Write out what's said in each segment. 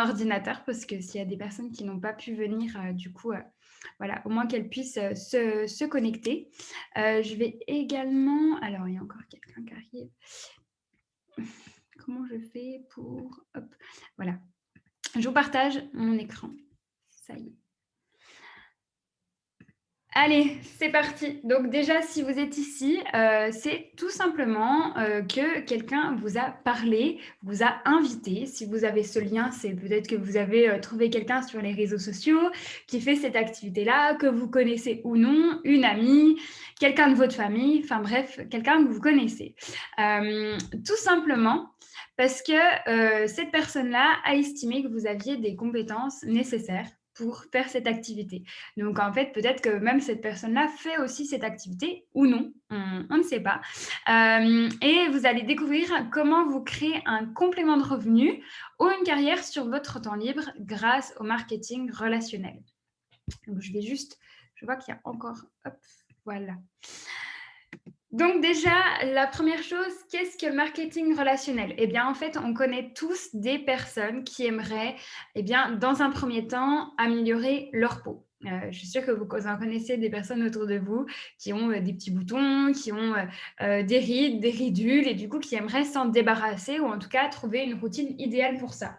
ordinateur parce que s'il y a des personnes qui n'ont pas pu venir, du coup, voilà, au moins qu'elles puissent, se connecter. Je vais également alors il y a encore quelqu'un qui arrive. Comment je fais pour hop, voilà. Je vous partage mon écran. Ça y est. Allez, c'est parti. Donc déjà, si vous êtes ici, c'est tout simplement, que quelqu'un vous a parlé, vous a invité. Si vous avez ce lien, c'est peut-être que vous avez, trouvé quelqu'un sur les réseaux sociaux qui fait cette activité-là, que vous connaissez ou non, une amie, quelqu'un de votre famille, enfin bref, quelqu'un que vous connaissez. Tout simplement parce que, cette personne-là a estimé que vous aviez des compétences nécessaires pour faire cette activité. Donc, en fait, peut-être que même cette personne-là fait aussi cette activité ou non, on ne sait pas. Et vous allez découvrir comment vous créer un complément de revenu ou une carrière sur votre temps libre grâce au marketing relationnel. Donc, je vois qu'il y a encore, hop, voilà. Donc déjà, la première chose, qu'est-ce que le marketing relationnel? Eh bien, en fait, on connaît tous des personnes qui aimeraient, eh bien, dans un premier temps, améliorer leur peau. Je suis sûre que vous en connaissez des personnes autour de vous qui ont des petits boutons, qui ont des rides, des ridules, et du coup, qui aimeraient s'en débarrasser ou en tout cas trouver une routine idéale pour ça.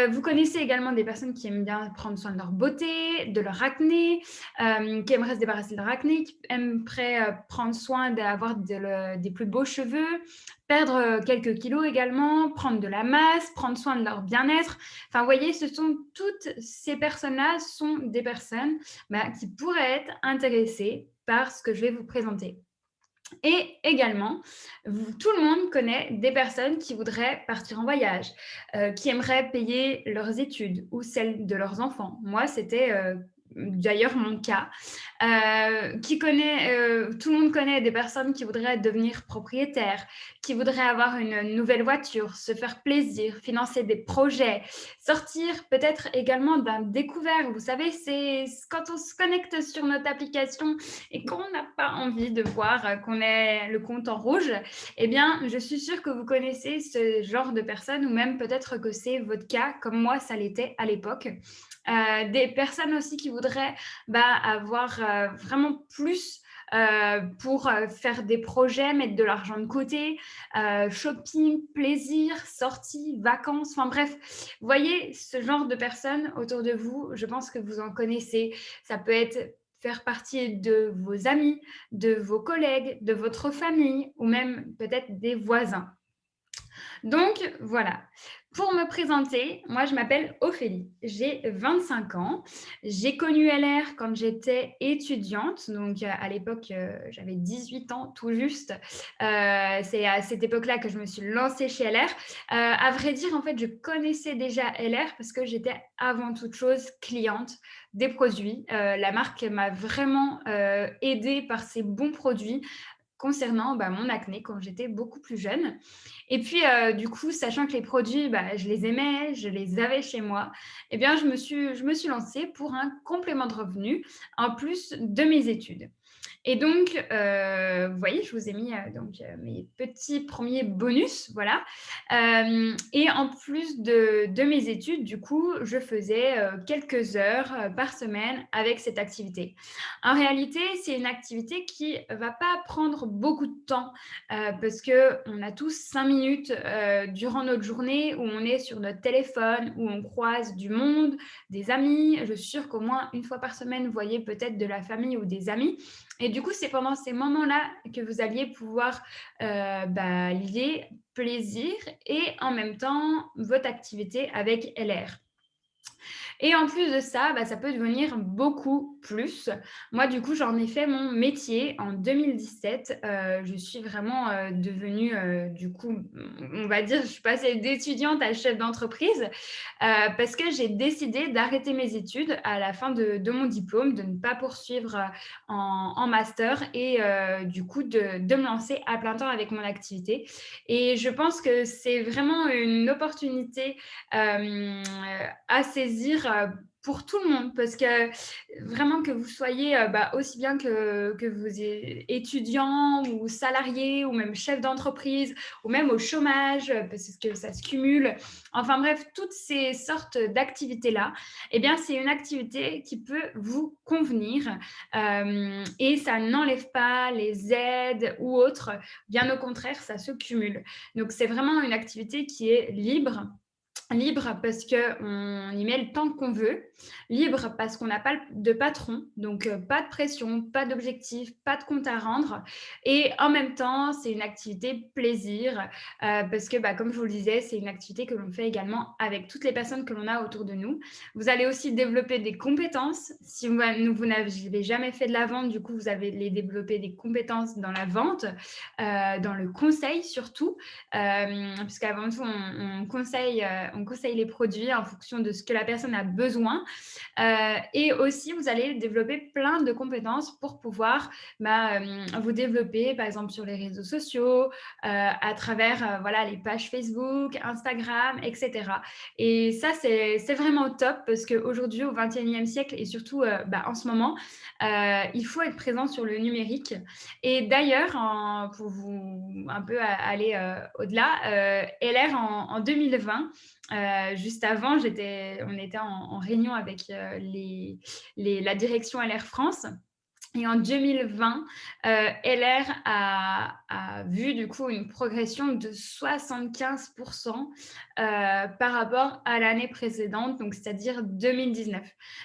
Vous connaissez également des personnes qui aiment bien prendre soin de leur beauté, de leur acné, qui aimeraient se débarrasser de leur acné, qui aimeraient prendre soin d'avoir des plus beaux cheveux, perdre quelques kilos également, prendre de la masse, prendre soin de leur bien-être. Enfin, vous voyez, toutes ces personnes-là sont des personnes qui pourraient être intéressées par ce que je vais vous présenter. Et également, tout le monde connaît des personnes qui voudraient partir en voyage, qui aimeraient payer leurs études ou celles de leurs enfants. Moi, c'était d'ailleurs mon cas. Tout le monde connaît des personnes qui voudraient devenir propriétaires, qui voudraient avoir une nouvelle voiture, se faire plaisir, financer des projets, sortir peut-être également d'un découvert. Vous savez, c'est quand on se connecte sur notre application et qu'on n'a pas envie de voir qu'on ait le compte en rouge, eh bien, je suis sûre que vous connaissez ce genre de personnes ou même peut-être que c'est votre cas, comme moi, ça l'était à l'époque. Des personnes aussi qui voudraient avoir vraiment plus pour faire des projets, mettre de l'argent de côté, shopping, plaisir, sorties, vacances, enfin bref, vous voyez ce genre de personnes autour de vous, je pense que vous en connaissez. Ça peut être faire partie de vos amis, de vos collègues, de votre famille ou même peut-être des voisins. Donc voilà, pour me présenter, moi je m'appelle Ophélie, j'ai 25 ans. J'ai connu LR quand j'étais étudiante, donc à l'époque j'avais 18 ans tout juste. C'est à cette époque-là que je me suis lancée chez LR. À vrai dire, en fait, je connaissais déjà LR parce que j'étais avant toute chose cliente des produits. La marque m'a vraiment aidée par ses bons produits concernant mon acné quand j'étais beaucoup plus jeune. Et puis, du coup, sachant que les produits, je les aimais, je les avais chez moi, eh bien, je me suis lancée pour un complément de revenu en plus de mes études. Et donc, vous voyez, je vous ai mis mes petits premiers bonus, voilà. Et en plus de mes études, du coup, je faisais quelques heures par semaine avec cette activité. En réalité, c'est une activité qui ne va pas prendre beaucoup de temps parce qu'on a tous 5 minutes durant notre journée où on est sur notre téléphone, où on croise du monde, des amis. Je suis sûre qu'au moins une fois par semaine, vous voyez peut-être de la famille ou des amis. Et du coup, c'est pendant ces moments-là que vous alliez pouvoir lier plaisir et en même temps votre activité avec LR. Et en plus de ça, ça peut devenir beaucoup plus. Moi, du coup, j'en ai fait mon métier en 2017. Je suis vraiment devenue, du coup, on va dire, je suis passée d'étudiante à chef d'entreprise parce que j'ai décidé d'arrêter mes études à la fin de mon diplôme, de ne pas poursuivre en master et du coup, de me lancer à plein temps avec mon activité. Et je pense que c'est vraiment une opportunité à saisir pour tout le monde parce que vraiment que vous soyez, aussi bien que vous étudiant ou salarié ou même chef d'entreprise ou même au chômage, parce que ça se cumule. Enfin bref, toutes ces sortes d'activités-là, eh bien, c'est une activité qui peut vous convenir, et ça n'enlève pas les aides ou autres. Bien au contraire, ça se cumule. Donc c'est vraiment une activité qui est libre parce qu'on y met le temps qu'on veut, libre parce qu'on n'a pas de patron, donc pas de pression, pas d'objectif, pas de compte à rendre. Et en même temps, c'est une activité plaisir parce que, comme je vous le disais, c'est une activité que l'on fait également avec toutes les personnes que l'on a autour de nous. Vous allez aussi développer des compétences. Si vous n'avez jamais fait de la vente, du coup, vous allez développer des compétences dans la vente, dans le conseil surtout, puisqu'avant tout, on conseille les produits en fonction de ce que la personne a besoin. Et aussi, vous allez développer plein de compétences pour pouvoir vous développer, par exemple, sur les réseaux sociaux, à travers voilà, les pages Facebook, Instagram, etc. Et ça, c'est vraiment top parce qu'aujourd'hui, au XXIe siècle et surtout en ce moment, il faut être présent sur le numérique. Et d'ailleurs, pour vous un peu aller au-delà, LR en 2020, juste avant, on était en réunion avec la direction LR France. Et en 2020, LR a vu du coup une progression de 75% par rapport à l'année précédente, donc c'est-à-dire 2019.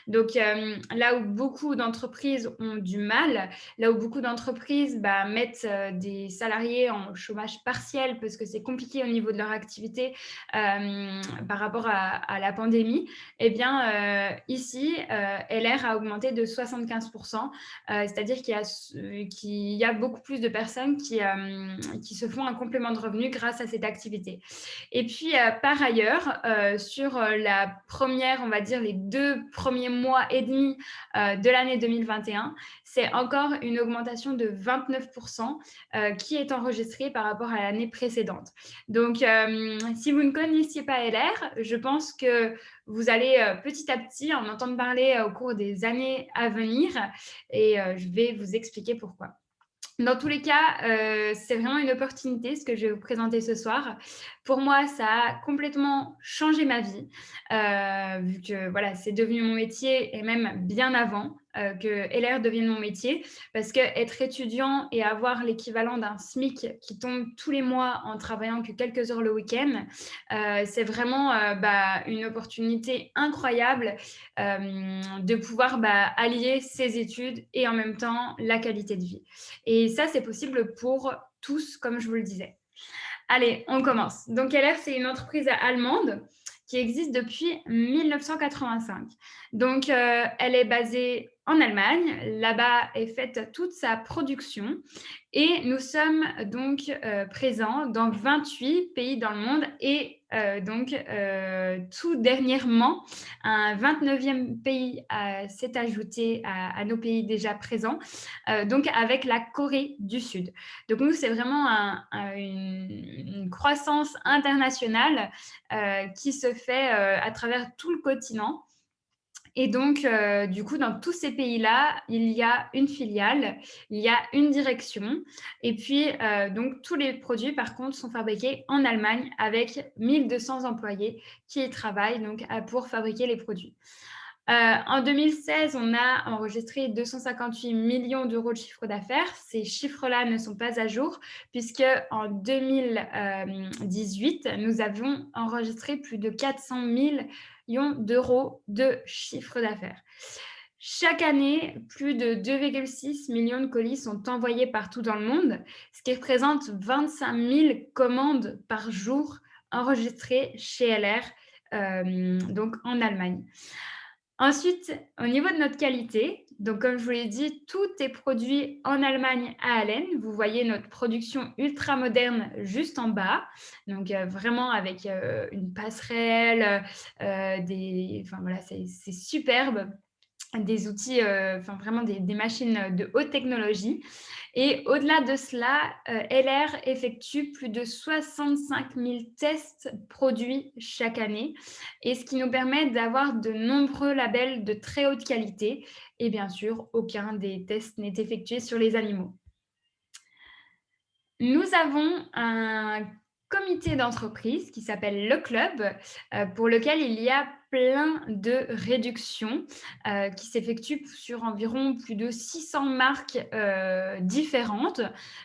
Donc là où beaucoup d'entreprises ont du mal, là où beaucoup d'entreprises mettent des salariés en chômage partiel parce que c'est compliqué au niveau de leur activité par rapport à la pandémie, eh bien ici, LR a augmenté de 75%. C'est-à-dire qu'il y a beaucoup plus de personnes qui se font un complément de revenu grâce à cette activité. Et puis, par ailleurs, sur la première, on va dire les 2 premiers mois et demi de l'année 2021, c'est encore une augmentation de 29% qui est enregistrée par rapport à l'année précédente. Donc, si vous ne connaissiez pas LR, je pense que vous allez petit à petit en entendre parler au cours des années à venir et je vais vous expliquer pourquoi. Dans tous les cas, c'est vraiment une opportunité, ce que je vais vous présenter ce soir. Pour moi, ça a complètement changé ma vie, vu que voilà, c'est devenu mon métier et même bien avant que LR devienne mon métier. Parce qu'être étudiant et avoir l'équivalent d'un SMIC qui tombe tous les mois en travaillant que quelques heures le week-end, c'est vraiment une opportunité incroyable de pouvoir allier ses études et en même temps la qualité de vie. Et ça, c'est possible pour tous, comme je vous le disais. Allez, on commence. Donc, LR, c'est une entreprise allemande qui existe depuis 1985. Donc, elle est basée en Allemagne. Là-bas est faite toute sa production. Et nous sommes donc présents dans 28 pays dans le monde et tout dernièrement, un 29e pays s'est ajouté à nos pays déjà présents, donc avec la Corée du Sud. Donc nous, c'est vraiment une croissance internationale qui se fait à travers tout le continent. Et donc, du coup, dans tous ces pays-là, il y a une filiale, il y a une direction. Et puis, donc, tous les produits, par contre, sont fabriqués en Allemagne avec 1200 employés qui y travaillent donc, pour fabriquer les produits. En 2016, on a enregistré 258 millions d'euros de chiffre d'affaires. Ces chiffres-là ne sont pas à jour puisque en 2018, nous avons enregistré plus de 400 millions d'euros de chiffre d'affaires. Chaque année, plus de 2,6 millions de colis sont envoyés partout dans le monde, ce qui représente 25 000 commandes par jour enregistrées chez LR, donc en Allemagne. Ensuite, au niveau de notre qualité, donc comme je vous l'ai dit, tout est produit en Allemagne à Allen. Vous voyez notre production ultra moderne juste en bas, donc vraiment avec une passerelle, enfin voilà, c'est superbe. des outils, enfin vraiment des machines de haute technologie. Et au-delà de cela, LR effectue plus de 65 000 tests produits chaque année, et ce qui nous permet d'avoir de nombreux labels de très haute qualité, et bien sûr, aucun des tests n'est effectué sur les animaux. Nous avons un comité d'entreprise qui s'appelle le club, pour lequel il y a plein de réductions, qui s'effectuent sur environ plus de 600 marques, différentes.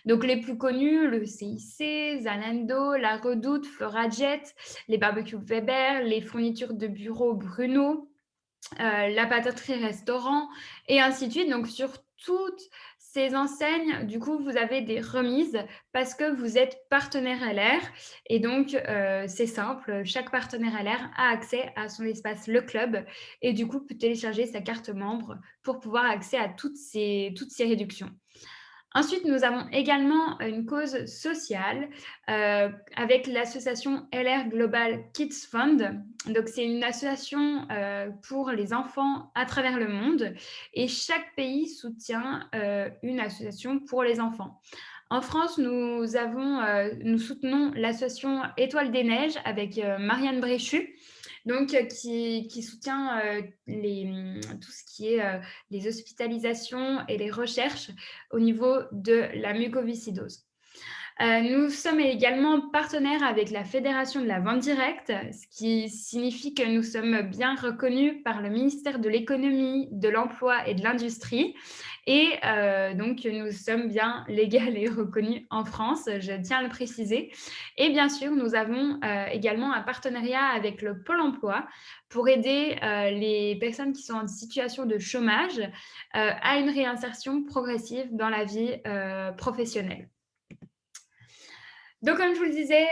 Donc les plus connues, le CIC, Zalando, La Redoute, Florajet, les barbecues Weber, les fournitures de bureau Bruno, la pataterie restaurant et ainsi de suite. Donc sur toutes ces enseignes, du coup, vous avez des remises parce que vous êtes partenaire LR, et donc c'est simple, chaque partenaire LR a accès à son espace Le Club et du coup peut télécharger sa carte membre pour pouvoir accéder à toutes ces réductions. Ensuite, nous avons également une cause sociale, avec l'association LR Global Kids Fund. Donc, c'est une association pour les enfants à travers le monde, et chaque pays soutient une association pour les enfants. En France, nous soutenons l'association Étoile des Neiges avec Marianne Bréchu, donc qui soutient tout ce qui est les hospitalisations et les recherches au niveau de la mucoviscidose. Nous sommes également partenaires avec la Fédération de la vente directe, ce qui signifie que nous sommes bien reconnus par le ministère de l'Économie, de l'Emploi et de l'Industrie. Et donc, nous sommes bien légales et reconnus en France, je tiens à le préciser. Et bien sûr, nous avons également un partenariat avec le Pôle emploi pour aider les personnes qui sont en situation de chômage à une réinsertion progressive dans la vie professionnelle. Donc, comme je vous le disais,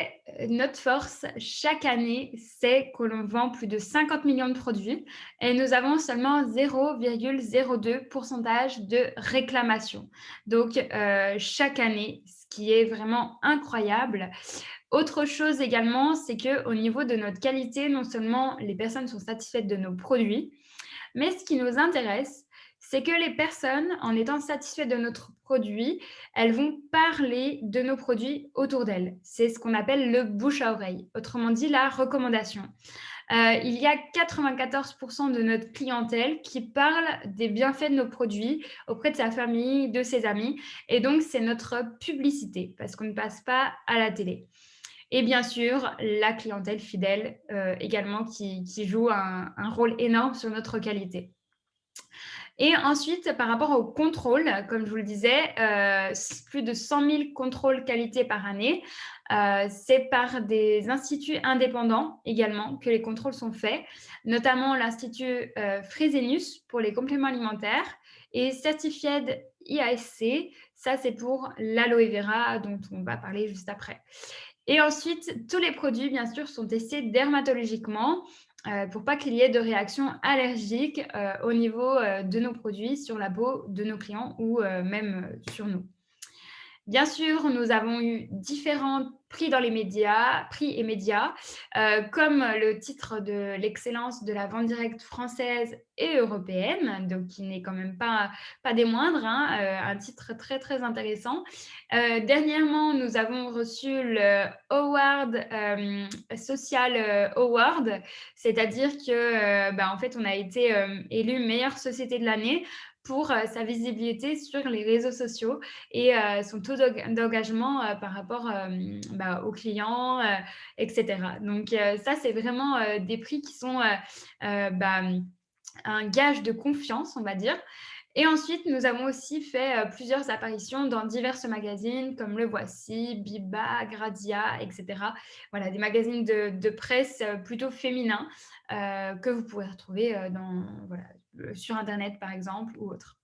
notre force chaque année, c'est que l'on vend plus de 50 millions de produits et nous avons seulement 0,02% de réclamation. Donc, chaque année, ce qui est vraiment incroyable. Autre chose également, c'est qu'au niveau de notre qualité, non seulement les personnes sont satisfaites de nos produits, mais ce qui nous intéresse, c'est que les personnes, en étant satisfaites de notre produit, elles vont parler de nos produits autour d'elles. C'est ce qu'on appelle le bouche à oreille, autrement dit la recommandation. Il y a 94% de notre clientèle qui parle des bienfaits de nos produits auprès de sa famille, de ses amis, et donc c'est notre publicité, parce qu'on ne passe pas à la télé. Et bien sûr, la clientèle fidèle également qui joue un rôle énorme sur notre qualité. Et ensuite, par rapport au contrôle, comme je vous le disais, plus de 100 000 contrôles qualité par année. C'est par des instituts indépendants également que les contrôles sont faits, notamment l'Institut Fresenius pour les compléments alimentaires et Certified IASC, ça c'est pour l'aloe vera dont on va parler juste après. Et ensuite, tous les produits, bien sûr, sont testés dermatologiquement pour pas qu'il y ait de réactions allergiques au niveau de nos produits sur la peau de nos clients ou même sur nous. Bien sûr, nous avons eu différents prix dans les médias, prix et médias, comme le titre de l'excellence de la vente directe française et européenne, donc qui n'est quand même pas des moindres, hein, un titre très, très intéressant. Dernièrement, nous avons reçu le Award, Social Award, c'est-à-dire que, en fait, on a été élu meilleure société de l'année pour sa visibilité sur les réseaux sociaux et son taux d'engagement par rapport aux clients, etc. Donc ça, c'est vraiment des prix qui sont un gage de confiance, on va dire. Et ensuite, nous avons aussi fait plusieurs apparitions dans divers magazines comme Le Voici, Biba, Gradia, etc. Voilà, des magazines de presse plutôt féminins que vous pouvez retrouver sur Internet, par exemple, ou autre.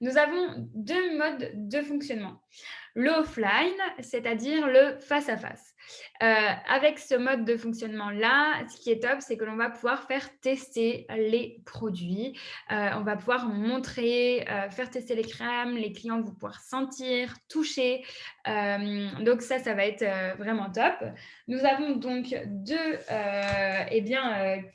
Nous avons deux modes de fonctionnement. le offline, c'est-à-dire le face-à-face. Avec ce mode de fonctionnement-là, ce qui est top, c'est que l'on va pouvoir faire tester les produits. On va pouvoir montrer, faire tester les crèmes, les clients vont pouvoir sentir, toucher. Donc ça va être vraiment top. Nous avons donc deux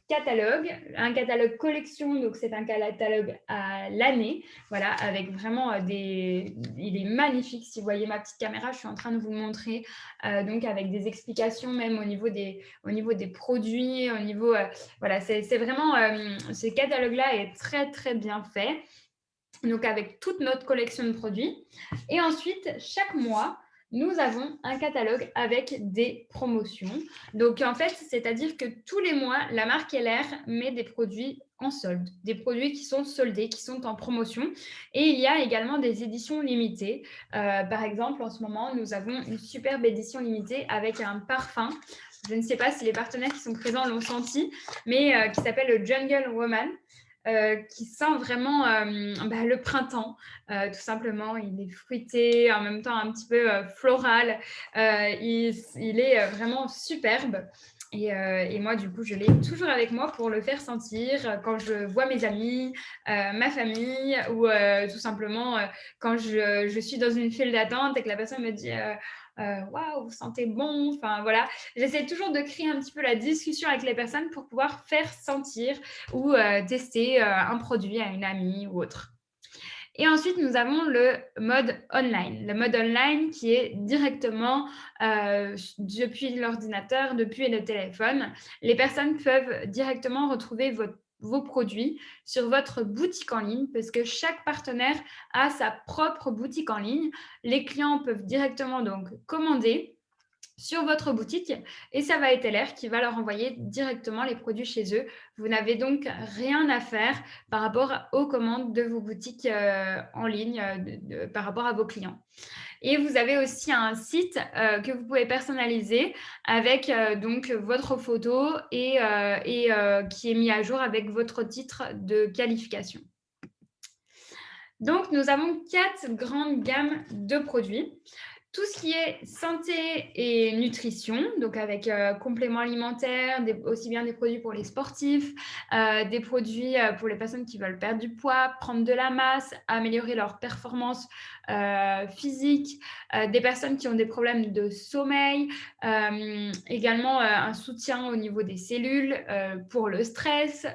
catalogues. Un catalogue collection, donc c'est un catalogue à l'année, voilà, avec vraiment il est magnifique. Si vous voyez ma petite caméra, je suis en train de vous le montrer, donc avec des explications même au niveau des produits, au niveau, voilà, c'est vraiment, ce catalogue-là est très, très bien fait. Donc avec toute notre collection de produits. Et ensuite, chaque mois, nous avons un catalogue avec des promotions. Donc en fait, c'est-à-dire que tous les mois, la marque LR met des produits en solde, des produits qui sont soldés, qui sont en promotion. Et il y a également des éditions limitées. Par exemple, en ce moment, nous avons une superbe édition limitée avec un parfum. Je ne sais pas si les partenaires qui sont présents l'ont senti, mais qui s'appelle le Jungle Woman. Qui sent vraiment le printemps, tout simplement. Il est fruité, en même temps un petit peu floral. Il est vraiment superbe. Et moi, du coup, je l'ai toujours avec moi pour le faire sentir quand je vois mes amis, ma famille, ou tout simplement quand je suis dans une file d'attente et que la personne me dit waouh, vous sentez bon. Enfin voilà, j'essaie toujours de créer un petit peu la discussion avec les personnes pour pouvoir faire sentir ou tester un produit à une amie ou autre. Et ensuite, nous avons le mode online. Le mode online qui est directement depuis l'ordinateur, depuis le téléphone. Les personnes peuvent directement retrouver vos produits sur votre boutique en ligne parce que chaque partenaire a sa propre boutique en ligne. Les clients peuvent directement donc commander sur votre boutique et ça va être LR qui va leur envoyer directement les produits chez eux. Vous n'avez donc rien à faire par rapport aux commandes de vos boutiques en ligne par rapport à vos clients. Et vous avez aussi un site que vous pouvez personnaliser avec donc votre photo et qui est mis à jour avec votre titre de qualification. Donc, nous avons 4 grandes gammes de produits. Tout ce qui est santé et nutrition, donc avec compléments alimentaires, aussi bien des produits pour les sportifs, des produits pour les personnes qui veulent perdre du poids, prendre de la masse, améliorer leur performance physique, des personnes qui ont des problèmes de sommeil, également un soutien au niveau des cellules pour le stress,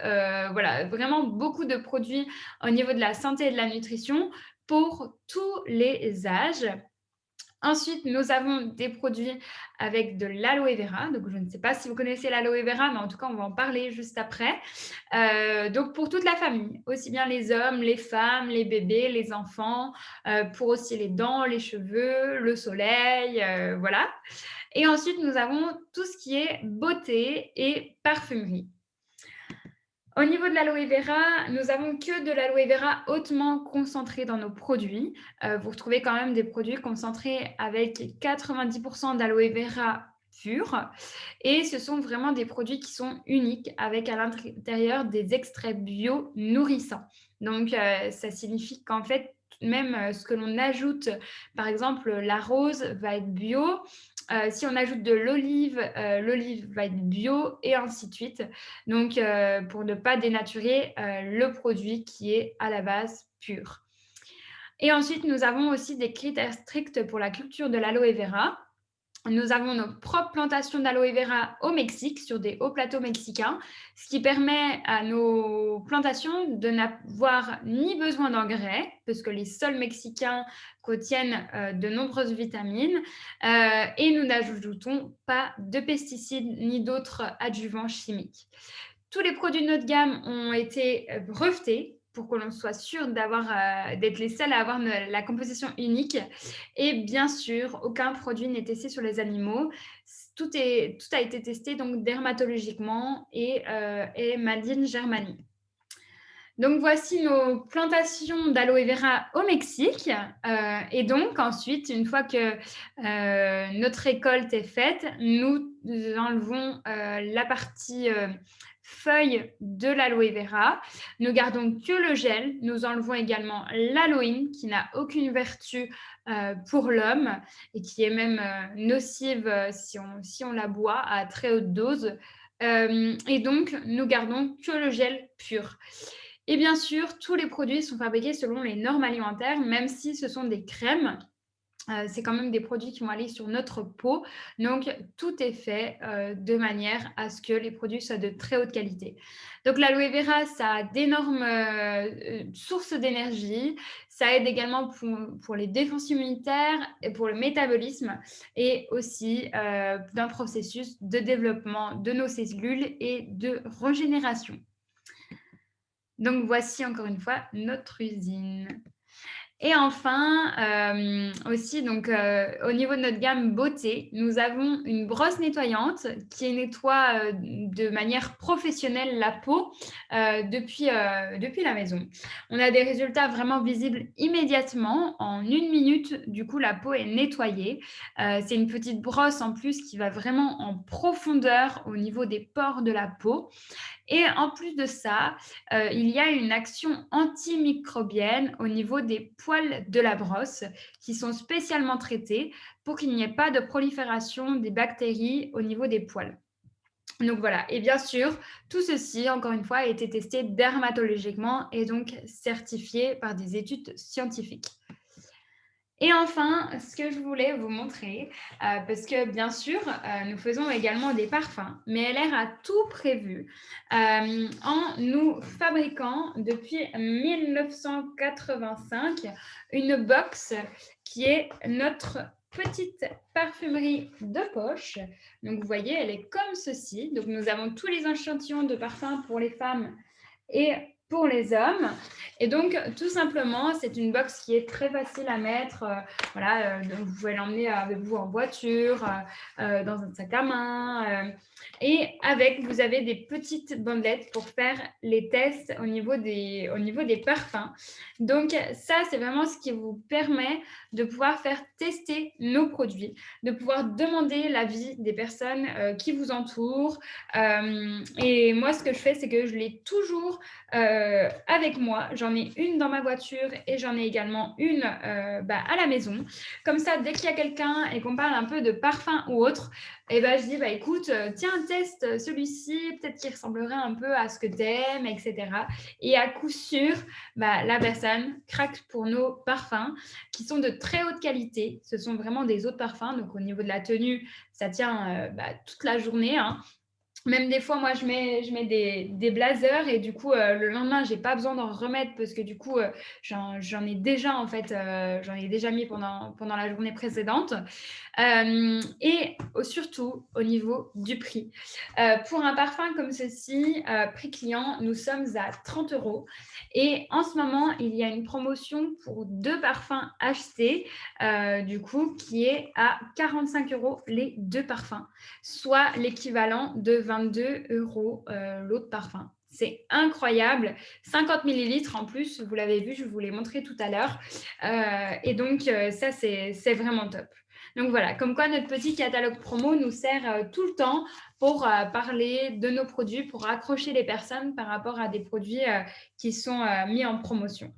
voilà, vraiment beaucoup de produits au niveau de la santé et de la nutrition pour tous les âges. Ensuite, nous avons des produits avec de l'aloe vera. Donc, je ne sais pas si vous connaissez l'aloe vera, mais en tout cas, on va en parler juste après. Donc, pour toute la famille, aussi bien les hommes, les femmes, les bébés, les enfants, pour aussi les dents, les cheveux, le soleil, voilà. Et ensuite, nous avons tout ce qui est beauté et parfumerie. Au niveau de l'aloe vera, nous avons que de l'aloe vera hautement concentré dans nos produits. Vous retrouvez quand même des produits concentrés avec 90% d'aloe vera pur. Et ce sont vraiment des produits qui sont uniques avec à l'intérieur des extraits bio nourrissants. Donc, ça signifie qu'en fait, même ce que l'on ajoute, par exemple, la rose va être bio. Si on ajoute de l'olive, l'olive va être bio et ainsi de suite. Donc, pour ne pas dénaturer le produit qui est à la base pur. Et ensuite, nous avons aussi des critères stricts pour la culture de l'aloe vera. Nous avons nos propres plantations d'aloe vera au Mexique, sur des hauts plateaux mexicains, ce qui permet à nos plantations de n'avoir ni besoin d'engrais, parce que les sols mexicains contiennent de nombreuses vitamines, et nous n'ajoutons pas de pesticides ni d'autres adjuvants chimiques. Tous les produits de notre gamme ont été brevetés pour que l'on soit sûr d'être les seuls à avoir la composition unique. Et bien sûr, aucun produit n'est testé sur les animaux. Tout a été testé donc dermatologiquement et Made in Germany. Donc, voici nos plantations d'aloe vera au Mexique. Et donc, ensuite, une fois que notre récolte est faite, nous enlevons la partie feuilles de l'aloe vera. Nous gardons que le gel. Nous enlevons également l'aloïne qui n'a aucune vertu pour l'homme et qui est même nocive si on la boit à très haute dose. Et donc, nous gardons que le gel pur. Et bien sûr, tous les produits sont fabriqués selon les normes alimentaires, même si ce sont des crèmes. C'est quand même des produits qui vont aller sur notre peau. Donc, tout est fait de manière à ce que les produits soient de très haute qualité. Donc, l'aloe vera, ça a d'énormes sources d'énergie. Ça aide également pour les défenses immunitaires et pour le métabolisme et aussi d'un processus de développement de nos cellules et de régénération. Donc, voici encore une fois notre usine. Et enfin, aussi, donc, au niveau de notre gamme beauté, nous avons une brosse nettoyante qui nettoie de manière professionnelle la peau depuis la maison. On a des résultats vraiment visibles immédiatement. En 1 minute, du coup, la peau est nettoyée. C'est une petite brosse en plus qui va vraiment en profondeur au niveau des pores de la peau. Et en plus de ça, il y a une action antimicrobienne au niveau des poils de la brosse qui sont spécialement traités pour qu'il n'y ait pas de prolifération des bactéries au niveau des poils. Donc voilà, et bien sûr, tout ceci, encore une fois, a été testé dermatologiquement et donc certifié par des études scientifiques. Et enfin, ce que je voulais vous montrer, parce que bien sûr, nous faisons également des parfums, mais LR a tout prévu en nous fabriquant depuis 1985 une box qui est notre petite parfumerie de poche. Donc vous voyez, elle est comme ceci. Donc nous avons tous les échantillons de parfums pour les femmes et pour les hommes. Et donc, tout simplement, c'est une box qui est très facile à mettre. Voilà, vous pouvez l'emmener avec vous en voiture, dans un sac à main. Et avec, vous avez des petites bandelettes pour faire les tests au niveau des parfums. Donc, ça, c'est vraiment ce qui vous permet de pouvoir faire tester nos produits, de pouvoir demander l'avis des personnes qui vous entourent. Et moi, ce que je fais, c'est que je l'ai toujours avec moi. J'en ai une dans ma voiture et j'en ai également une à la maison. Comme ça, dès qu'il y a quelqu'un et qu'on parle un peu de parfum ou autre, et ben, je dis, écoute, tiens, teste celui-ci, peut-être qu'il ressemblerait un peu à ce que tu aimes, etc. Et à coup sûr, la personne craque pour nos parfums qui sont de très haute qualité. Ce sont vraiment des eaux de parfum. Donc, au niveau de la tenue, ça tient toute la journée, hein. Même des fois, moi, je mets des blazers et du coup, le lendemain, j'ai pas besoin d'en remettre parce que du coup, j'en ai déjà en fait, j'en ai déjà mis pendant la journée précédente. Et surtout au niveau du prix. Pour un parfum comme ceci, prix client, nous sommes à 30 €. Et en ce moment, il y a une promotion pour 2 parfums achetés, du coup, qui est à 45 € les 2 parfums, soit l'équivalent de 22 € l'eau de parfum. C'est incroyable. 50 millilitres en plus, vous l'avez vu, je vous l'ai montré tout à l'heure. Et donc, ça, c'est vraiment top. Donc voilà, comme quoi notre petit catalogue promo nous sert tout le temps pour parler de nos produits, pour accrocher les personnes par rapport à des produits qui sont mis en promotion.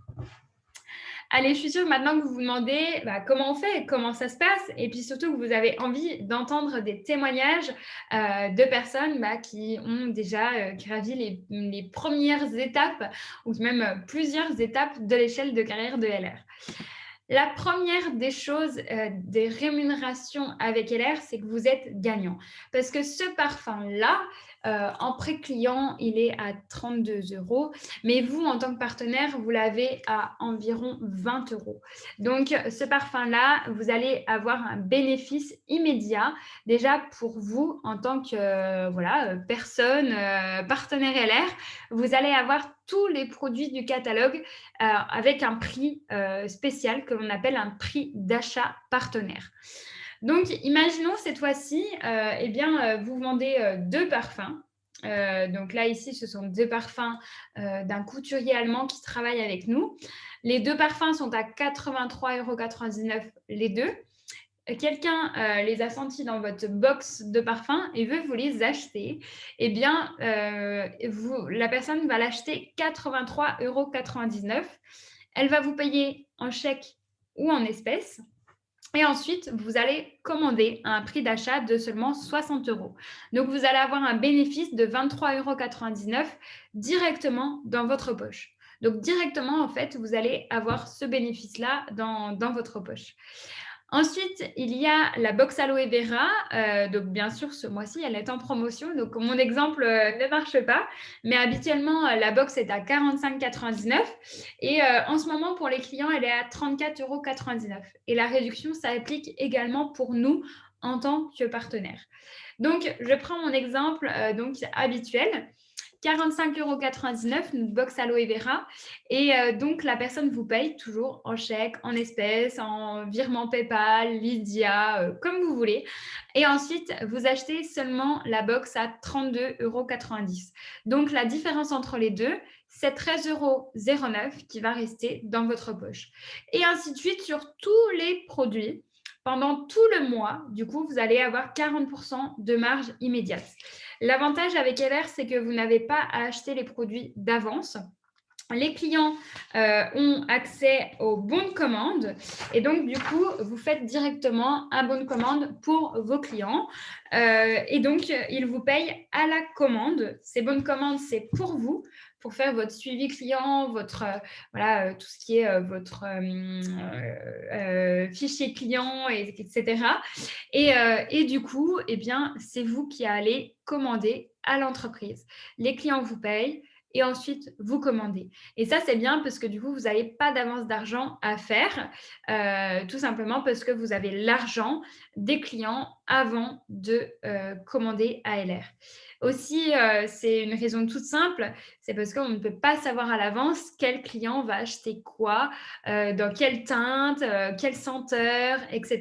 Allez, je suis sûre maintenant que vous vous demandez comment on fait, comment ça se passe, et puis surtout que vous avez envie d'entendre des témoignages de personnes qui ont déjà gravi les premières étapes, ou même plusieurs étapes de l'échelle de carrière de LR. La première des choses, des rémunérations avec LR, c'est que vous êtes gagnant. Parce que ce parfum-là, en pré-client, il est à 32 €. Mais vous, en tant que partenaire, vous l'avez à environ 20 €. Donc, ce parfum-là, vous allez avoir un bénéfice immédiat. Déjà, pour vous, en tant que personne, partenaire LR, vous allez avoir tous les produits du catalogue avec un prix spécial que l'on appelle un prix d'achat partenaire. Donc, imaginons cette fois-ci, vous vendez 2 parfums. Donc là, ici, ce sont 2 parfums d'un couturier allemand qui travaille avec nous. Les 2 parfums sont à 83,99 € les deux. quelqu'un les a sentis dans votre box de parfum et veut vous les acheter, eh bien, la personne va l'acheter 83,99 €. Elle va vous payer en chèque ou en espèces. Et ensuite, vous allez commander à un prix d'achat de seulement 60 euros. Donc, vous allez avoir un bénéfice de 23,99 € directement dans votre poche. Donc, directement, en fait, vous allez avoir ce bénéfice-là dans votre poche. Ensuite, il y a la box aloe vera. Donc, bien sûr, ce mois-ci, elle est en promotion. Donc, mon exemple ne marche pas. Mais habituellement, la box est à 45,99 € et en ce moment, pour les clients, elle est à 34,99 €. Et la réduction s'applique également pour nous en tant que partenaire. Donc, je prends mon exemple donc habituel. 45,99 € une box aloe vera. Et donc, la personne vous paye toujours en chèque, en espèces, en virement PayPal, Lydia, comme vous voulez. Et ensuite, vous achetez seulement la box à 32,90 €. Donc, la différence entre les deux, c'est 13,09 € qui va rester dans votre poche. Et ainsi de suite sur tous les produits. Pendant tout le mois, du coup, vous allez avoir 40% de marge immédiate. L'avantage avec LR, c'est que vous n'avez pas à acheter les produits d'avance. Les clients ont accès aux bons de commande et donc du coup, vous faites directement un bon de commande pour vos clients et donc ils vous payent à la commande. Ces bons de commande, c'est pour vous, pour faire votre suivi client, votre voilà, tout ce qui est votre fichier client, etc. Et du coup, eh bien, c'est vous qui allez commander à l'entreprise. Les clients vous payent et ensuite vous commandez. Et ça, c'est bien parce que du coup, vous n'avez pas d'avance d'argent à faire, tout simplement parce que vous avez l'argent des clients avant de commander à LR. Aussi, c'est une raison toute simple, c'est parce qu'on ne peut pas savoir à l'avance quel client va acheter quoi, dans quelle teinte, quelle senteur, etc.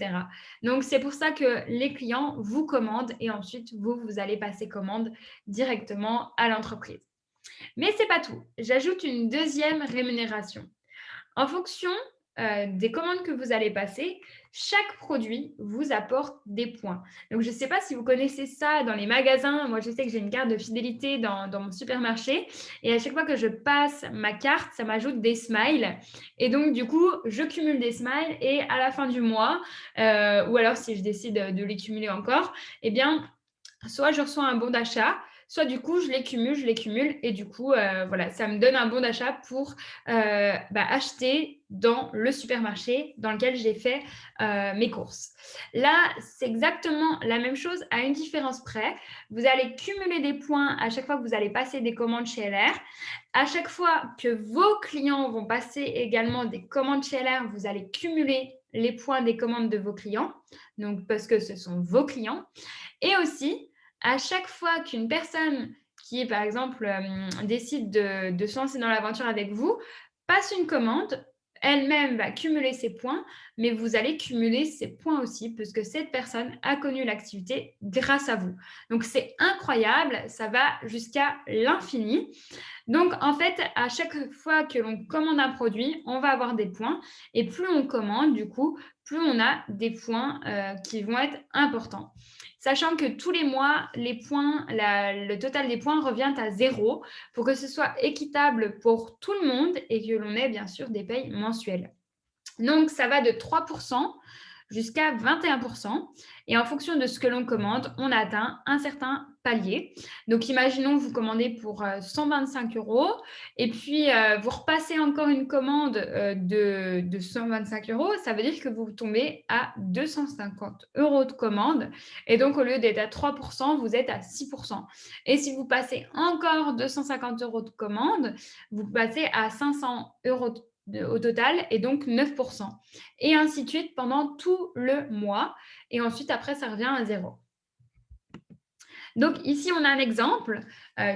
Donc, c'est pour ça que les clients vous commandent et ensuite, vous allez passer commande directement à l'entreprise. Mais ce n'est pas tout. J'ajoute une deuxième rémunération. En fonction des commandes que vous allez passer, chaque produit vous apporte des points. Donc, je ne sais pas si vous connaissez ça dans les magasins. Moi, je sais que j'ai une carte de fidélité dans mon supermarché. Et à chaque fois que je passe ma carte, ça m'ajoute des smiles. Et donc, du coup, je cumule des smiles. Et à la fin du mois, ou alors si je décide de les cumuler encore, eh bien, soit je reçois un bon d'achat, soit du coup, je les cumule et du coup, voilà, ça me donne un bon d'achat pour acheter dans le supermarché dans lequel j'ai fait mes courses. Là, c'est exactement la même chose à une différence près. Vous allez cumuler des points à chaque fois que vous allez passer des commandes chez LR. À chaque fois que vos clients vont passer également des commandes chez LR, vous allez cumuler les points des commandes de vos clients, donc parce que ce sont vos clients. Et aussi, à chaque fois qu'une personne qui, par exemple, décide de se lancer dans l'aventure avec vous, passe une commande, elle-même va cumuler ses points, mais vous allez cumuler ses points aussi, parce que cette personne a connu l'activité grâce à vous. Donc, c'est incroyable, ça va jusqu'à l'infini. Donc, en fait, à chaque fois que l'on commande un produit, on va avoir des points. Et plus on commande, du coup, plus on a des points qui vont être importants. Sachant que tous les mois, les points, le total des points revient à 0 pour que ce soit équitable pour tout le monde et que l'on ait bien sûr des payes mensuelles. Donc, ça va de 3% jusqu'à 21%. Et en fonction de ce que l'on commande, on atteint un certain palier. Donc, imaginons vous commandez pour 125 € et puis vous repassez encore une commande de 125 €. Ça veut dire que vous tombez à 250 € de commande. Et donc, au lieu d'être à 3%, vous êtes à 6%. Et si vous passez encore 250 € de commande, vous passez à 500 € au total et donc 9%. Et ainsi de suite pendant tout le mois. Et ensuite, après, ça revient à 0. Donc ici, on a un exemple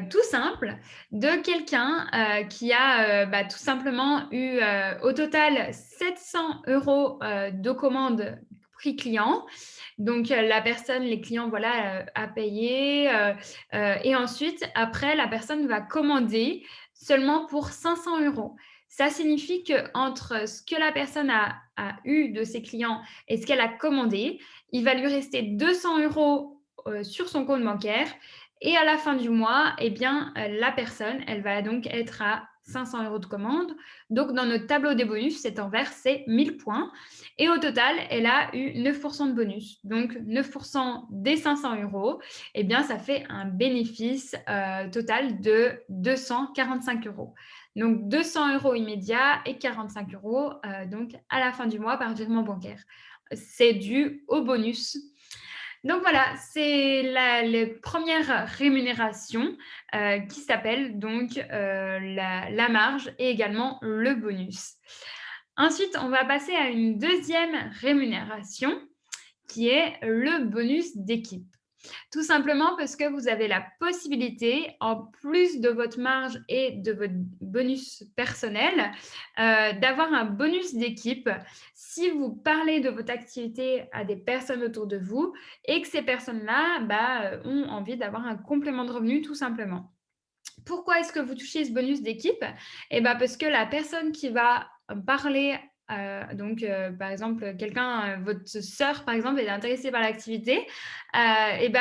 tout simple de quelqu'un qui a tout simplement eu au total 700 € de commandes prix client. Donc la personne, les clients, voilà, a payé et ensuite, après, la personne va commander seulement pour 500 €. Ça signifie qu'entre ce que la personne a eu de ses clients et ce qu'elle a commandé, il va lui rester 200 € sur son compte bancaire et à la fin du mois, eh bien, la personne, elle va donc être à 500 € de commande. Donc, dans notre tableau des bonus, cet envers, c'est 1000 points. Et au total, elle a eu 9 de bonus. Donc, 9 des 500 €, eh bien, ça fait un bénéfice total de 245 €. Donc, 200 € immédiats et 45 € donc à la fin du mois par virement bancaire. C'est dû au bonus. Donc voilà, c'est la première rémunération qui s'appelle donc la marge et également le bonus. Ensuite, on va passer à une deuxième rémunération qui est le bonus d'équipe. Tout simplement parce que vous avez la possibilité, en plus de votre marge et de votre bonus personnel, d'avoir un bonus d'équipe si vous parlez de votre activité à des personnes autour de vous et que ces personnes-là ont envie d'avoir un complément de revenu tout simplement. Pourquoi est-ce que vous touchez ce bonus d'équipe? Parce que la personne qui va parler, par exemple, quelqu'un, votre sœur, par exemple, est intéressée par l'activité, elle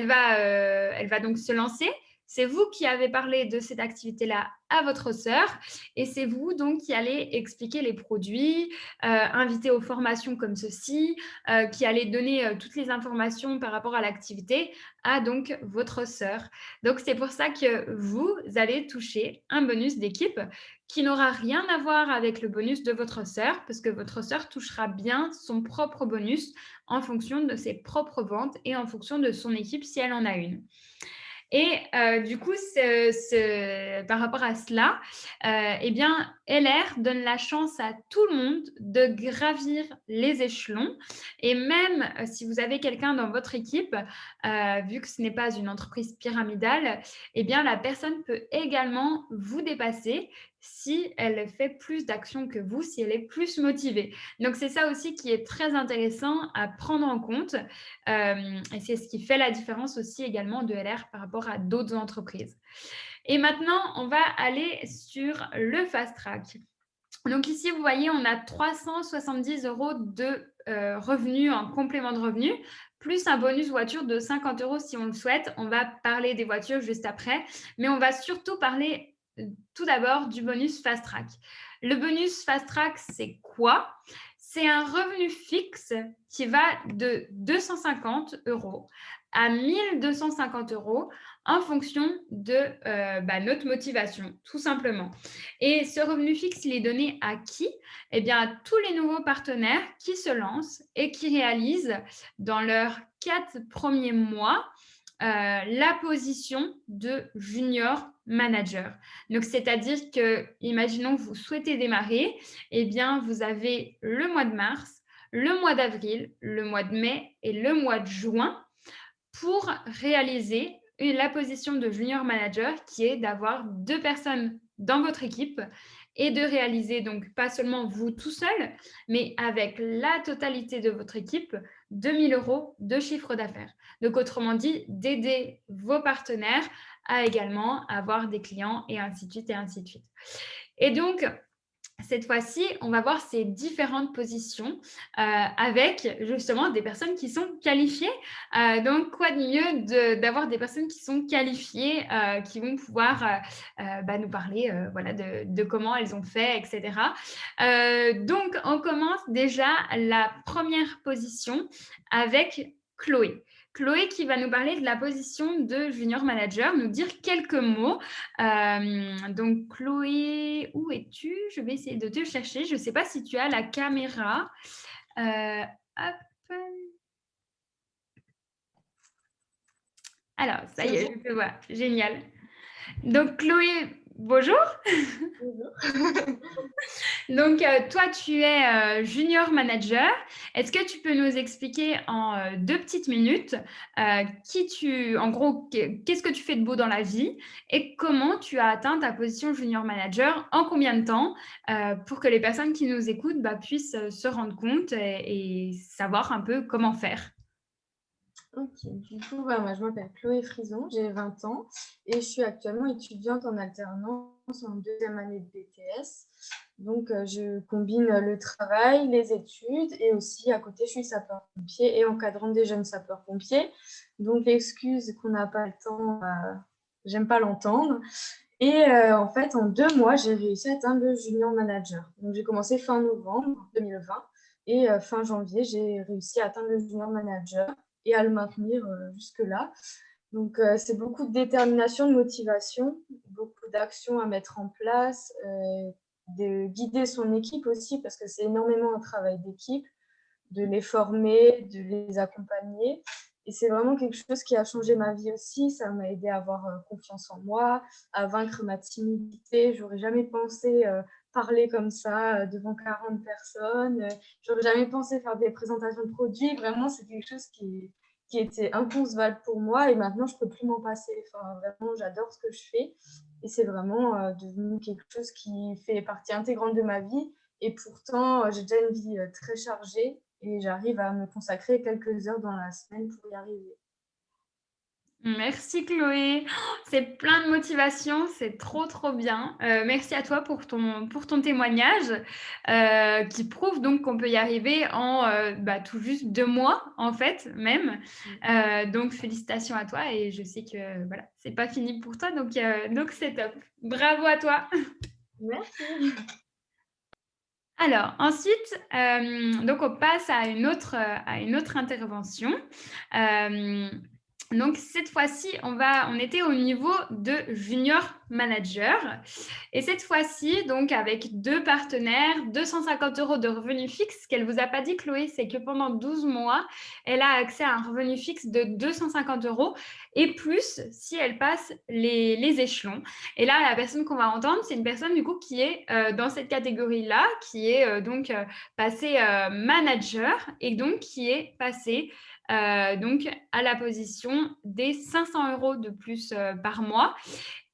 va donc se lancer. C'est vous qui avez parlé de cette activité-là à votre sœur et c'est vous donc qui allez expliquer les produits, inviter aux formations comme ceci, qui allez donner, toutes les informations par rapport à l'activité à donc votre sœur. Donc, c'est pour ça que vous allez toucher un bonus d'équipe qui n'aura rien à voir avec le bonus de votre sœur, parce que votre sœur touchera bien son propre bonus en fonction de ses propres ventes et en fonction de son équipe si elle en a une. Et du coup, par rapport à cela, LR donne la chance à tout le monde de gravir les échelons. Et même si vous avez quelqu'un dans votre équipe, vu que ce n'est pas une entreprise pyramidale, eh bien, la personne peut également vous dépasser si elle fait plus d'actions que vous, si elle est plus motivée. Donc, c'est ça aussi qui est très intéressant à prendre en compte. Et c'est ce qui fait la différence aussi également de LR par rapport à d'autres entreprises. Et maintenant, on va aller sur le fast track. Donc ici, vous voyez, on a 370 € de revenus en complément de revenus, plus un bonus voiture de 50 € si on le souhaite. On va parler des voitures juste après, mais on va surtout parler tout d'abord du bonus fast track. Le bonus fast track, c'est quoi? C'est un revenu fixe qui va de 250 € à 1250 € en fonction de notre motivation, tout simplement. Et ce revenu fixe, il est donné à qui? Eh bien, à tous les nouveaux partenaires qui se lancent et qui réalisent dans leurs 4 premiers mois la position de junior manager. Donc, c'est-à-dire que, imaginons que vous souhaitez démarrer, eh bien, vous avez le mois de mars, le mois d'avril, le mois de mai et le mois de juin pour réaliser la position de junior manager qui est d'avoir 2 personnes dans votre équipe et de réaliser donc pas seulement vous tout seul, mais avec la totalité de votre équipe, 2 000 € de chiffre d'affaires. Donc autrement dit, d'aider vos partenaires à également avoir des clients et ainsi de suite et ainsi de suite. Et donc, cette fois-ci, on va voir ces différentes positions avec justement des personnes qui sont qualifiées. Donc, quoi de mieux d'avoir des personnes qui sont qualifiées, qui vont pouvoir nous parler de comment elles ont fait, etc. Donc, on commence déjà la première position avec Chloé. Chloé qui va nous parler de la position de junior manager, nous dire quelques mots. Donc, Chloé, où es-tu? Je vais essayer de te chercher. Je ne sais pas si tu as la caméra. Hop. Alors, ça y est, je te vois. Génial. Donc, Chloé, bonjour. Bonjour. Donc, toi, tu es junior manager. Est-ce que tu peux nous expliquer en 2 petites minutes en gros, qu'est-ce que tu fais de beau dans la vie et comment tu as atteint ta position junior manager, en combien de temps, pour que les personnes qui nous écoutent puissent se rendre compte et savoir un peu comment faire? OK. Du coup, moi, je m'appelle Chloé Frison, j'ai 20 ans et je suis actuellement étudiante en alternance en deuxième année de BTS. Donc, je combine le travail, les études et aussi à côté, je suis sapeur-pompier et encadrante des jeunes sapeurs-pompiers. Donc, l'excuse qu'on n'a pas le temps, j'aime pas l'entendre. Et en fait, en 2 mois, j'ai réussi à atteindre le junior manager. Donc, j'ai commencé fin novembre 2020 et fin janvier, j'ai réussi à atteindre le junior manager et à le maintenir jusque-là. Donc, c'est beaucoup de détermination, de motivation, beaucoup d'actions à mettre en place, de guider son équipe aussi, parce que c'est énormément un travail d'équipe, de les former, de les accompagner. Et c'est vraiment quelque chose qui a changé ma vie aussi. Ça m'a aidé à avoir confiance en moi, à vaincre ma timidité. J'aurais jamais pensé parler comme ça devant 40 personnes. J'aurais jamais pensé faire des présentations de produits. Vraiment, c'est quelque chose qui était inconcevable pour moi. Et maintenant, je peux plus m'en passer. Enfin, vraiment, j'adore ce que je fais. Et c'est vraiment devenu quelque chose qui fait partie intégrante de ma vie. Et pourtant, j'ai déjà une vie très chargée et j'arrive à me consacrer quelques heures dans la semaine pour y arriver. Merci Chloé. C'est plein de motivation, c'est trop, trop bien. Merci à toi pour ton témoignage, qui prouve donc qu'on peut y arriver en, tout juste 2 mois, en fait, même. Donc félicitations à toi et je sais que, voilà, c'est pas fini pour toi, donc c'est top. Bravo à toi. Merci. Alors ensuite, donc on passe à une autre intervention. Hem, donc cette fois-ci, on était au niveau de junior manager et cette fois-ci, donc avec 2 partenaires, 250 € de revenus fixes. Ce qu'elle vous a pas dit Chloé, c'est que pendant 12 mois, elle a accès à un revenu fixe de 250 € et plus si elle passe les échelons. Et là, la personne qu'on va entendre, c'est une personne du coup qui est dans cette catégorie-là, qui est passée manager et donc qui est passée donc à la position des 500 € de plus par mois.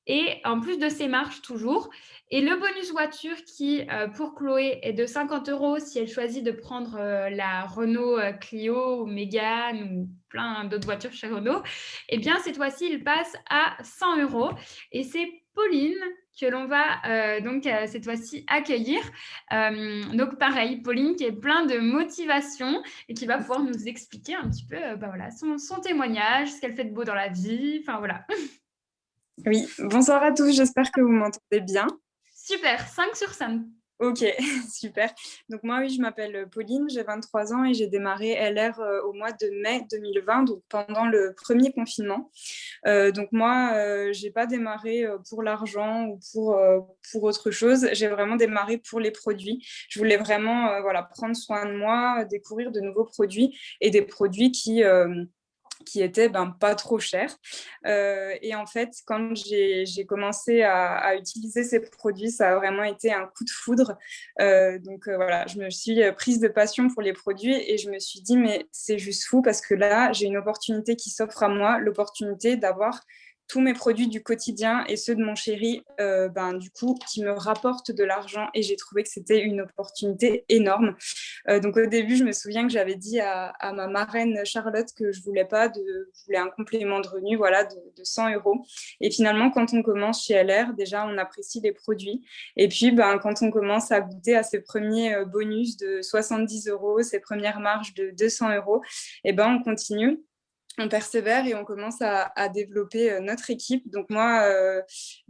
Et en plus de ces marges toujours. Et le bonus voiture qui, pour Chloé, est de 50 € si elle choisit de prendre la Renault Clio ou Mégane ou plein d'autres voitures chez Renault, eh bien, cette fois-ci, il passe à 100 €. Et c'est Pauline que l'on va cette fois-ci accueillir. Donc, pareil, Pauline qui est plein de motivation et qui va pouvoir nous expliquer un petit peu voilà, son témoignage, ce qu'elle fait de beau dans la vie. Enfin, voilà. Oui, bonsoir à tous, j'espère que vous m'entendez bien. Super, 5 sur 5. Ok, super. Donc moi, oui, je m'appelle Pauline, j'ai 23 ans et j'ai démarré LR au mois de mai 2020, donc pendant le premier confinement. Donc moi, j'ai pas démarré pour l'argent ou pour autre chose. J'ai vraiment démarré pour les produits. Je voulais vraiment prendre soin de moi, découvrir de nouveaux produits et des produits qui étaient pas trop chers. Et en fait, quand j'ai commencé à utiliser ces produits, ça a vraiment été un coup de foudre. Je me suis prise de passion pour les produits et je me suis dit, mais c'est juste fou parce que là, j'ai une opportunité qui s'offre à moi, l'opportunité d'avoir tous mes produits du quotidien et ceux de mon chéri, du coup, qui me rapportent de l'argent et j'ai trouvé que c'était une opportunité énorme. Donc au début, je me souviens que j'avais dit à ma marraine Charlotte que je voulais je voulais un complément de revenu, de 100 €. Et finalement, quand on commence chez LR, déjà, on apprécie les produits. Et puis, quand on commence à goûter à ces premiers bonus de 70 €, ces premières marges de 200 €, on continue, on persévère et on commence à développer notre équipe. Donc moi,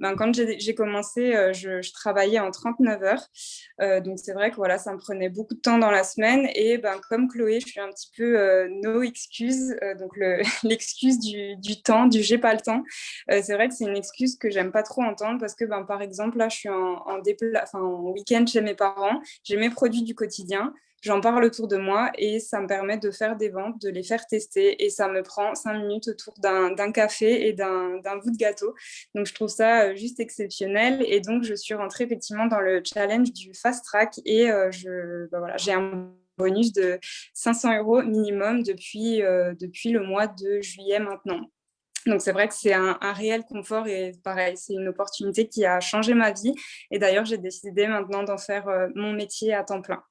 quand j'ai commencé, je travaillais en 39 heures. Donc c'est vrai que voilà, ça me prenait beaucoup de temps dans la semaine. Et comme Chloé, je suis un petit peu no excuse, donc l'excuse du temps, du j'ai pas le temps. C'est vrai que c'est une excuse que j'aime pas trop entendre parce que par exemple, là, je suis en week-end chez mes parents, j'ai mes produits du quotidien. J'en parle autour de moi et ça me permet de faire des ventes, de les faire tester et ça me prend 5 minutes autour d'un café et d'un bout de gâteau. Donc, je trouve ça juste exceptionnel et donc, je suis rentrée effectivement dans le challenge du fast track et j'ai un bonus de 500 € minimum depuis le mois de juillet maintenant. Donc, c'est vrai que c'est un réel confort et pareil, c'est une opportunité qui a changé ma vie. Et d'ailleurs, j'ai décidé maintenant d'en faire mon métier à temps plein.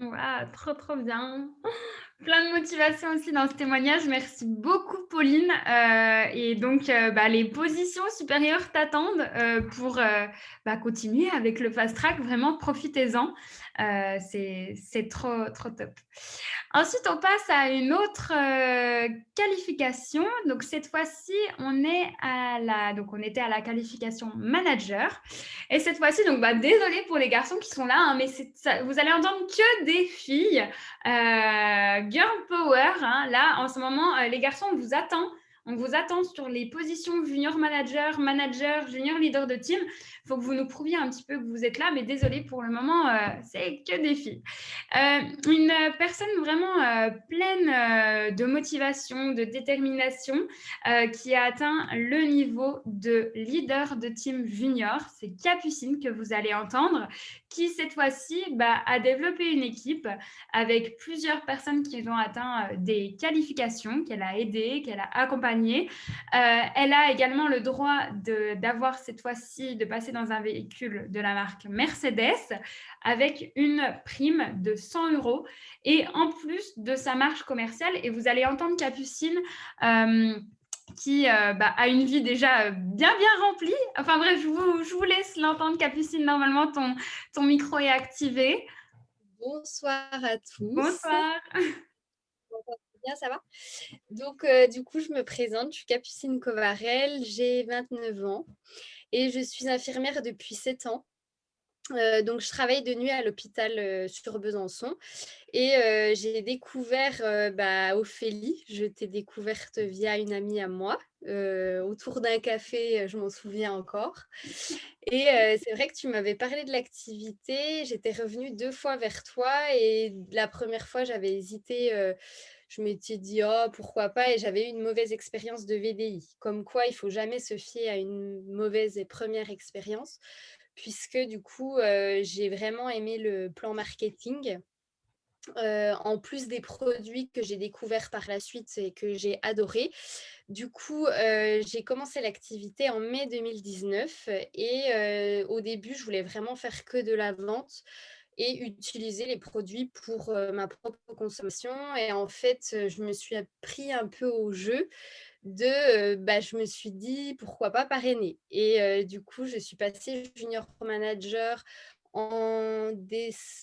Waouh, trop, trop bien. Plein de motivation aussi dans ce témoignage. Merci beaucoup, Pauline. Et donc, les positions supérieures t'attendent pour continuer avec le fast track. Vraiment, profitez-en. C'est trop, trop top. Ensuite, on passe à une autre qualification. Donc, cette fois-ci, on était à la qualification manager. Et cette fois-ci, donc, désolée pour les garçons qui sont là, hein, mais vous allez entendre que des filles. Girl Power, hein, là, en ce moment, les garçons, on vous attend. On vous attend sur les positions junior manager, manager, junior leader de team. Il faut que vous nous prouviez un petit peu que vous êtes là, mais désolé pour le moment, c'est que des filles. Une personne vraiment pleine de motivation, de détermination, qui a atteint le niveau de leader de team junior. C'est Capucine que vous allez entendre, qui cette fois-ci a développé une équipe avec plusieurs personnes qui ont atteint des qualifications, qu'elle a aidées, qu'elle a accompagnées. Elle a également le droit d'avoir cette fois-ci, de passer dans un véhicule de la marque Mercedes avec une prime de 100 € et en plus de sa marge commerciale. Et vous allez entendre Capucine qui a une vie déjà bien remplie. Enfin bref, je vous laisse l'entendre, Capucine. Normalement, ton micro est activé. Bonsoir à tous. Bonsoir. Bien, ça va? Donc, du coup, je me présente. Je suis Capucine Covarel, j'ai 29 ans et je suis infirmière depuis 7 ans. Donc, je travaille de nuit à l'hôpital sur Besançon et j'ai découvert Ophélie. Je t'ai découverte via une amie à moi, autour d'un café, je m'en souviens encore. Et c'est vrai que tu m'avais parlé de l'activité. J'étais revenue 2 fois vers toi et la première fois, j'avais hésité. Je m'étais dit: «Oh, pourquoi pas?» et j'avais eu une mauvaise expérience de VDI. Comme quoi, il faut jamais se fier à une mauvaise et première expérience puisque du coup, j'ai vraiment aimé le plan marketing. En plus des produits que j'ai découverts par la suite et que j'ai adorés. Du coup, j'ai commencé l'activité en mai 2019 et au début, je voulais vraiment faire que de la vente et utiliser les produits pour, ma propre consommation et en fait, je me suis pris un peu au jeu je me suis dit: «Pourquoi pas parrainer?» et du coup, je suis passée junior manager en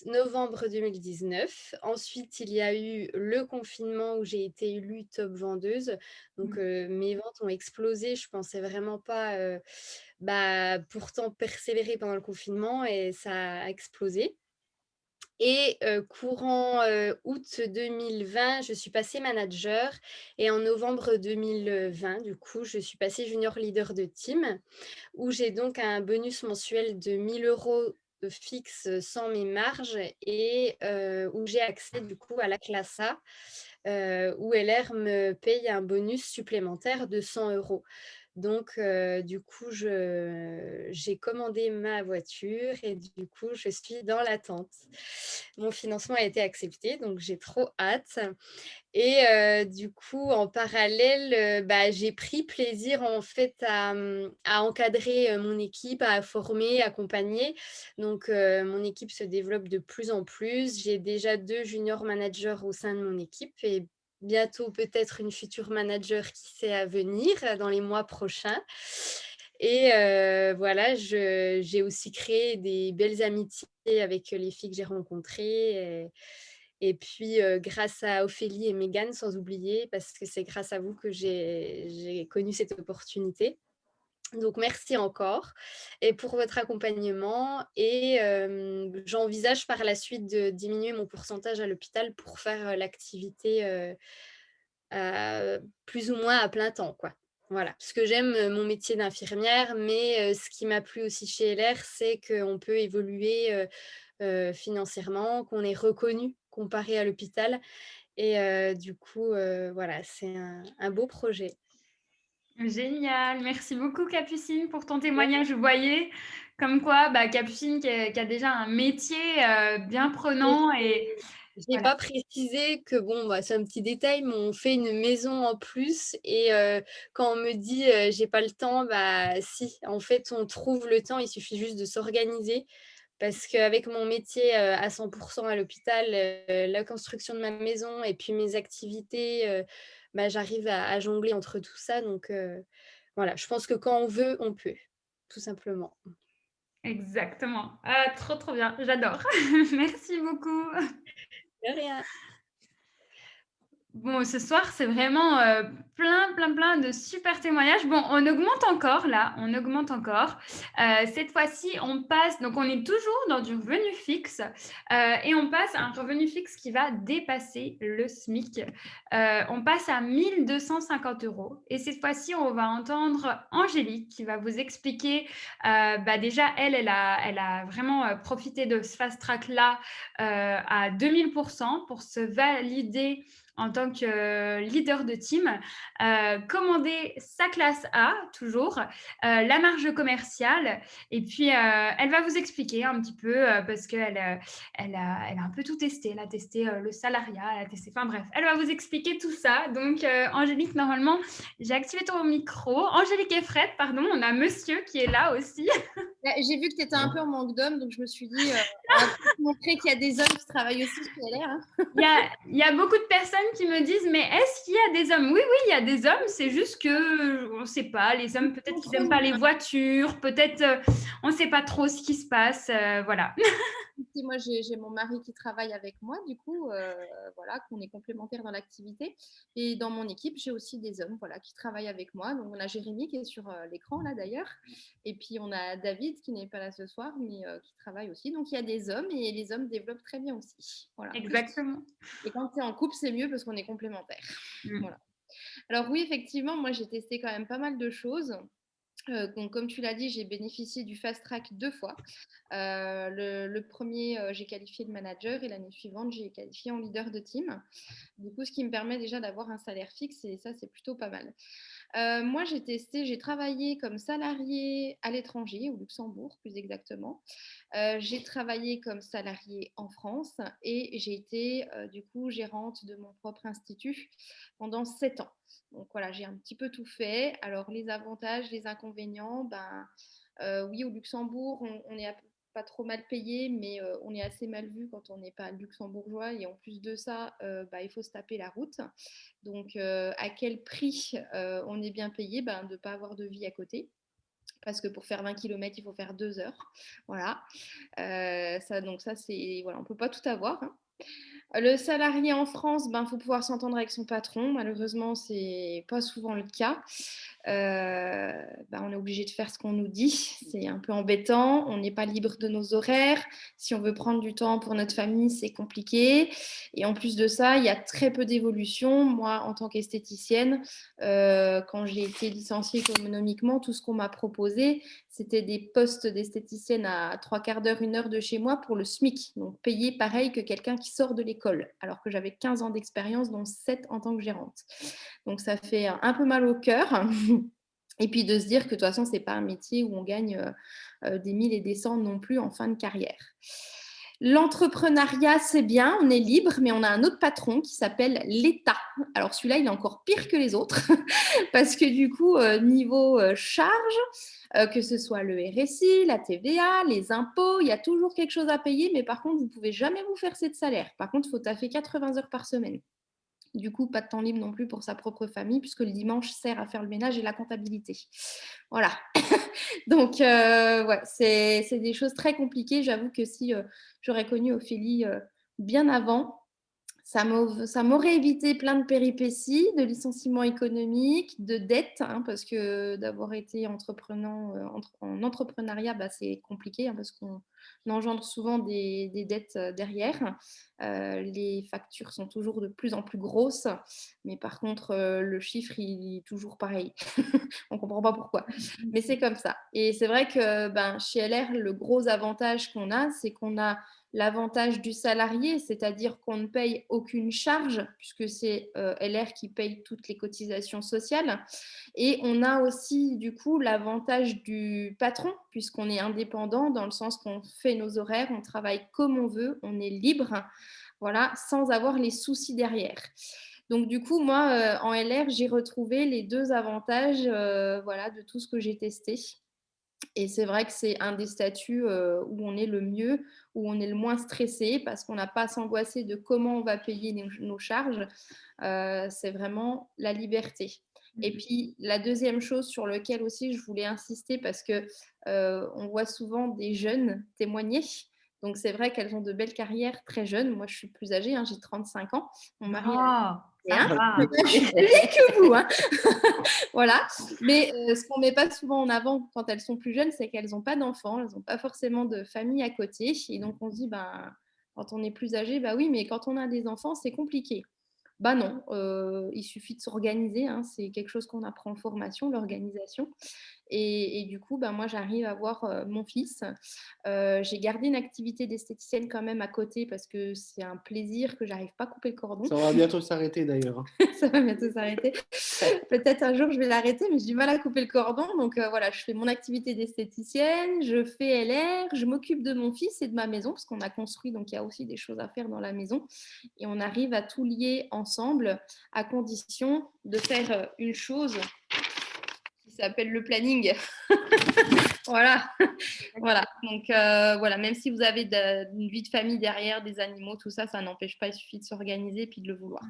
novembre 2019. Ensuite, il y a eu le confinement où j'ai été élue top vendeuse. Donc, mes ventes ont explosé. Je pensais vraiment pas, pourtant persévérer pendant le confinement et ça a explosé. Et courant, août 2020, je suis passée manager et en novembre 2020, du coup, je suis passée junior leader de team, où j'ai donc un bonus mensuel de 1 000 € fixe sans mes marges et où j'ai accès du coup à la classe A, où LR me paye un bonus supplémentaire de 100 €. Donc, du coup, j'ai commandé ma voiture et du coup, je suis dans l'attente. Mon financement a été accepté, donc j'ai trop hâte. Et du coup, en parallèle, j'ai pris plaisir en fait à encadrer mon équipe, à former, accompagner. Donc, mon équipe se développe de plus en plus. J'ai déjà 2 junior managers au sein de mon équipe et bientôt peut-être une future manager qui sait à venir dans les mois prochains. Et voilà, j'ai aussi créé des belles amitiés avec les filles que j'ai rencontrées et puis grâce à Ophélie et Mégane, sans oublier, parce que c'est grâce à vous que j'ai connu cette opportunité. Donc merci encore et pour votre accompagnement et j'envisage par la suite de diminuer mon pourcentage à l'hôpital pour faire l'activité, plus ou moins à plein temps, quoi. Voilà, parce que j'aime mon métier d'infirmière, mais ce qui m'a plu aussi chez LR, c'est qu'on peut évoluer financièrement, qu'on est reconnu comparé à l'hôpital et du coup, voilà, c'est un beau projet. Génial, merci beaucoup Capucine pour ton témoignage. Vous voyez, comme quoi Capucine qui a déjà un métier bien prenant et Je n'ai voilà. pas précisé que bon, c'est un petit détail, mais on fait une maison en plus et quand on me dit j'ai pas le temps, si, en fait, on trouve le temps, il suffit juste de s'organiser Parce qu'avec mon métier à 100% à l'hôpital, la construction de ma maison et puis mes activités, j'arrive à jongler entre tout ça. Donc voilà, je pense que quand on veut, on peut, tout simplement. Exactement. Ah, trop, trop bien, j'adore. Merci beaucoup. De rien. Bon, ce soir, c'est vraiment, plein de super témoignages. Bon, on augmente encore là, on augmente encore. Cette fois-ci, on passe donc on est toujours dans du revenu fixe, et on passe à un revenu fixe qui va dépasser le SMIC. On passe à 1 250 € et cette fois-ci, on va entendre Angélique qui va vous expliquer, déjà elle a vraiment, profité de ce fast track là, à 2000 pour se valider en tant que leader de team, commander sa classe A, toujours, la marge commerciale. Et puis, elle va vous expliquer un petit peu, parce qu'elle elle a un peu tout testé. Elle a testé le salariat, elle a testé, enfin bref, elle va vous expliquer tout ça. Donc, Angélique, normalement, j'ai activé ton micro. Angélique et Fred, pardon, on a monsieur qui est là aussi. J'ai vu que tu étais un peu en manque d'hommes, donc je me suis dit, on va montrer qu'il y a des hommes qui travaillent aussi chez LR. Hein. Il y a beaucoup de personnes qui me disent, mais est-ce qu'il y a des hommes? Oui, il y a des hommes, c'est juste que, on ne sait pas, les hommes, peut-être qu'ils n'aiment pas les voitures, peut-être, on ne sait pas trop ce qui se passe, voilà. Moi, j'ai mon mari qui travaille avec moi, du coup, voilà, qu'on est complémentaires dans l'activité. Et dans mon équipe, j'ai aussi des hommes, voilà, qui travaillent avec moi. Donc, on a Jérémy qui est sur l'écran, là, d'ailleurs. Et puis, on a David qui n'est pas là ce soir, mais qui travaille aussi. Donc, il y a des hommes et les hommes développent très bien aussi. Voilà. Exactement. Et quand tu es en couple, c'est mieux parce qu'on est complémentaires. Voilà. Alors, oui, effectivement, moi, j'ai testé quand même pas mal de choses. Donc, comme tu l'as dit, j'ai bénéficié du fast track 2 fois. Le premier, j'ai qualifié de manager et l'année suivante, j'ai qualifié en leader de team. Du coup, ce qui me permet déjà d'avoir un salaire fixe et ça, c'est plutôt pas mal. Moi, j'ai travaillé comme salarié à l'étranger, au Luxembourg plus exactement. J'ai travaillé comme salarié en France et j'ai été du coup gérante de mon propre institut pendant 7 ans. Donc voilà, j'ai un petit peu tout fait. Alors les avantages, les inconvénients, oui, au Luxembourg, on est pas trop mal payé, mais on est assez mal vu quand on n'est pas luxembourgeois. Et en plus de ça, il faut se taper la route. Donc, à quel prix on est bien payé? De ne pas avoir de vie à côté. Parce que pour faire 20 km, il faut faire 2 heures. Voilà. Donc ça, c'est... Voilà, on ne peut pas tout avoir. Hein. Le salarié en France, faut pouvoir s'entendre avec son patron. Malheureusement, c'est pas souvent le cas. On est obligé de faire ce qu'on nous dit. C'est un peu embêtant. On n'est pas libre de nos horaires. Si on veut prendre du temps pour notre famille, c'est compliqué. Et en plus de ça, il y a très peu d'évolution. Moi, en tant qu'esthéticienne, quand j'ai été licenciée économiquement, tout ce qu'on m'a proposé, c'était des postes d'esthéticienne à 3/4 d'heure, 1 heure de chez moi pour le SMIC. Donc, payé pareil que quelqu'un qui sort de l'école, alors que j'avais 15 ans d'expérience, dont 7 en tant que gérante. Donc, ça fait un peu mal au cœur. Et puis de se dire que de toute façon, ce n'est pas un métier où on gagne des 1000 et des 100 non plus en fin de carrière. L'entrepreneuriat, c'est bien, on est libre, mais on a un autre patron qui s'appelle l'État. Alors celui-là, il est encore pire que les autres, parce que du coup, niveau charge, que ce soit le RSI, la TVA, les impôts, il y a toujours quelque chose à payer, mais par contre, vous ne pouvez jamais vous verser de salaire. Par contre, il faut taffer 80 heures par semaine. Du coup, pas de temps libre non plus pour sa propre famille, puisque le dimanche sert à faire le ménage et la comptabilité. Voilà. Donc, ouais, c'est des choses très compliquées. J'avoue que si j'aurais connu Ophélie bien avant, ça m'aurait évité plein de péripéties, de licenciements économiques, de dettes, hein, parce que d'avoir été en entrepreneuriat, c'est compliqué, hein, parce qu'on engendre souvent des dettes derrière. Les factures sont toujours de plus en plus grosses, mais par contre, le chiffre, il est toujours pareil. On ne comprend pas pourquoi, mais c'est comme ça. Et c'est vrai que chez LR, le gros avantage qu'on a, c'est qu'on a l'avantage du salarié, c'est-à-dire qu'on ne paye aucune charge, puisque c'est LR qui paye toutes les cotisations sociales. Et on a aussi, du coup, l'avantage du patron, puisqu'on est indépendant, dans le sens qu'on fait nos horaires, on travaille comme on veut, on est libre, voilà, sans avoir les soucis derrière. Donc, du coup, moi, en LR, j'ai retrouvé les 2 avantages de tout ce que j'ai testé. Et c'est vrai que c'est un des statuts où on est le mieux, où on est le moins stressé parce qu'on n'a pas à s'angoisser de comment on va payer nos charges. C'est vraiment la liberté. Et puis, la deuxième chose sur laquelle aussi je voulais insister, parce que on voit souvent des jeunes témoigner. Donc, c'est vrai qu'elles ont de belles carrières très jeunes. Moi, je suis plus âgée, hein, j'ai 35 ans. Mon mari a ça va. je suis plus vieille que vous. Hein. Voilà. Mais ce qu'on ne met pas souvent en avant quand elles sont plus jeunes, c'est qu'elles n'ont pas d'enfants, elles n'ont pas forcément de famille à côté. Et donc, on se dit, ben, quand on est plus âgé, bah oui, mais quand on a des enfants, c'est compliqué. Bah non, il suffit de s'organiser, hein, c'est quelque chose qu'on apprend en formation, l'organisation. Et du coup, bah, moi, j'arrive à voir mon fils. J'ai gardé une activité d'esthéticienne quand même à côté parce que c'est un plaisir que j'arrive pas à couper le cordon. Ça va bientôt s'arrêter d'ailleurs. Ça va bientôt s'arrêter. Peut-être un jour, je vais l'arrêter, mais j'ai du mal à couper le cordon. Donc voilà, je fais mon activité d'esthéticienne, je fais LR, je m'occupe de mon fils et de ma maison parce qu'on a construit, donc il y a aussi des choses à faire dans la maison. Et on arrive à tout lier ensemble à condition de faire une chose qui s'appelle le planning. Voilà. Voilà. Donc voilà, même si vous avez une vie de famille derrière, des animaux, tout ça, ça n'empêche pas, il suffit de s'organiser et puis de le vouloir.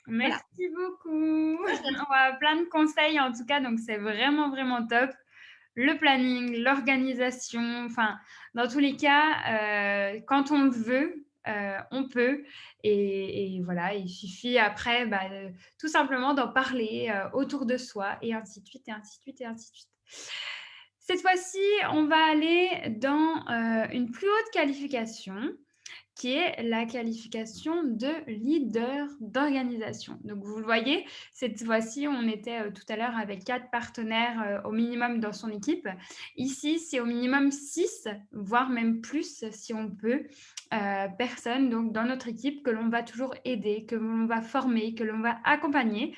Merci beaucoup. On a plein de conseils en tout cas, donc c'est vraiment, vraiment top. Le planning, l'organisation, enfin, dans tous les cas, quand on veut, on peut. Et voilà, il suffit après tout simplement d'en parler autour de soi et ainsi de suite, et ainsi de suite, et ainsi de suite. Cette fois-ci, on va aller dans une plus haute qualification qui est la qualification de leader d'organisation. Donc, vous le voyez, cette fois-ci, on était tout à l'heure avec 4 partenaires au minimum dans son équipe. Ici, c'est au minimum 6, voire même plus, si on peut, personnes donc, dans notre équipe que l'on va toujours aider, que l'on va former, que l'on va accompagner.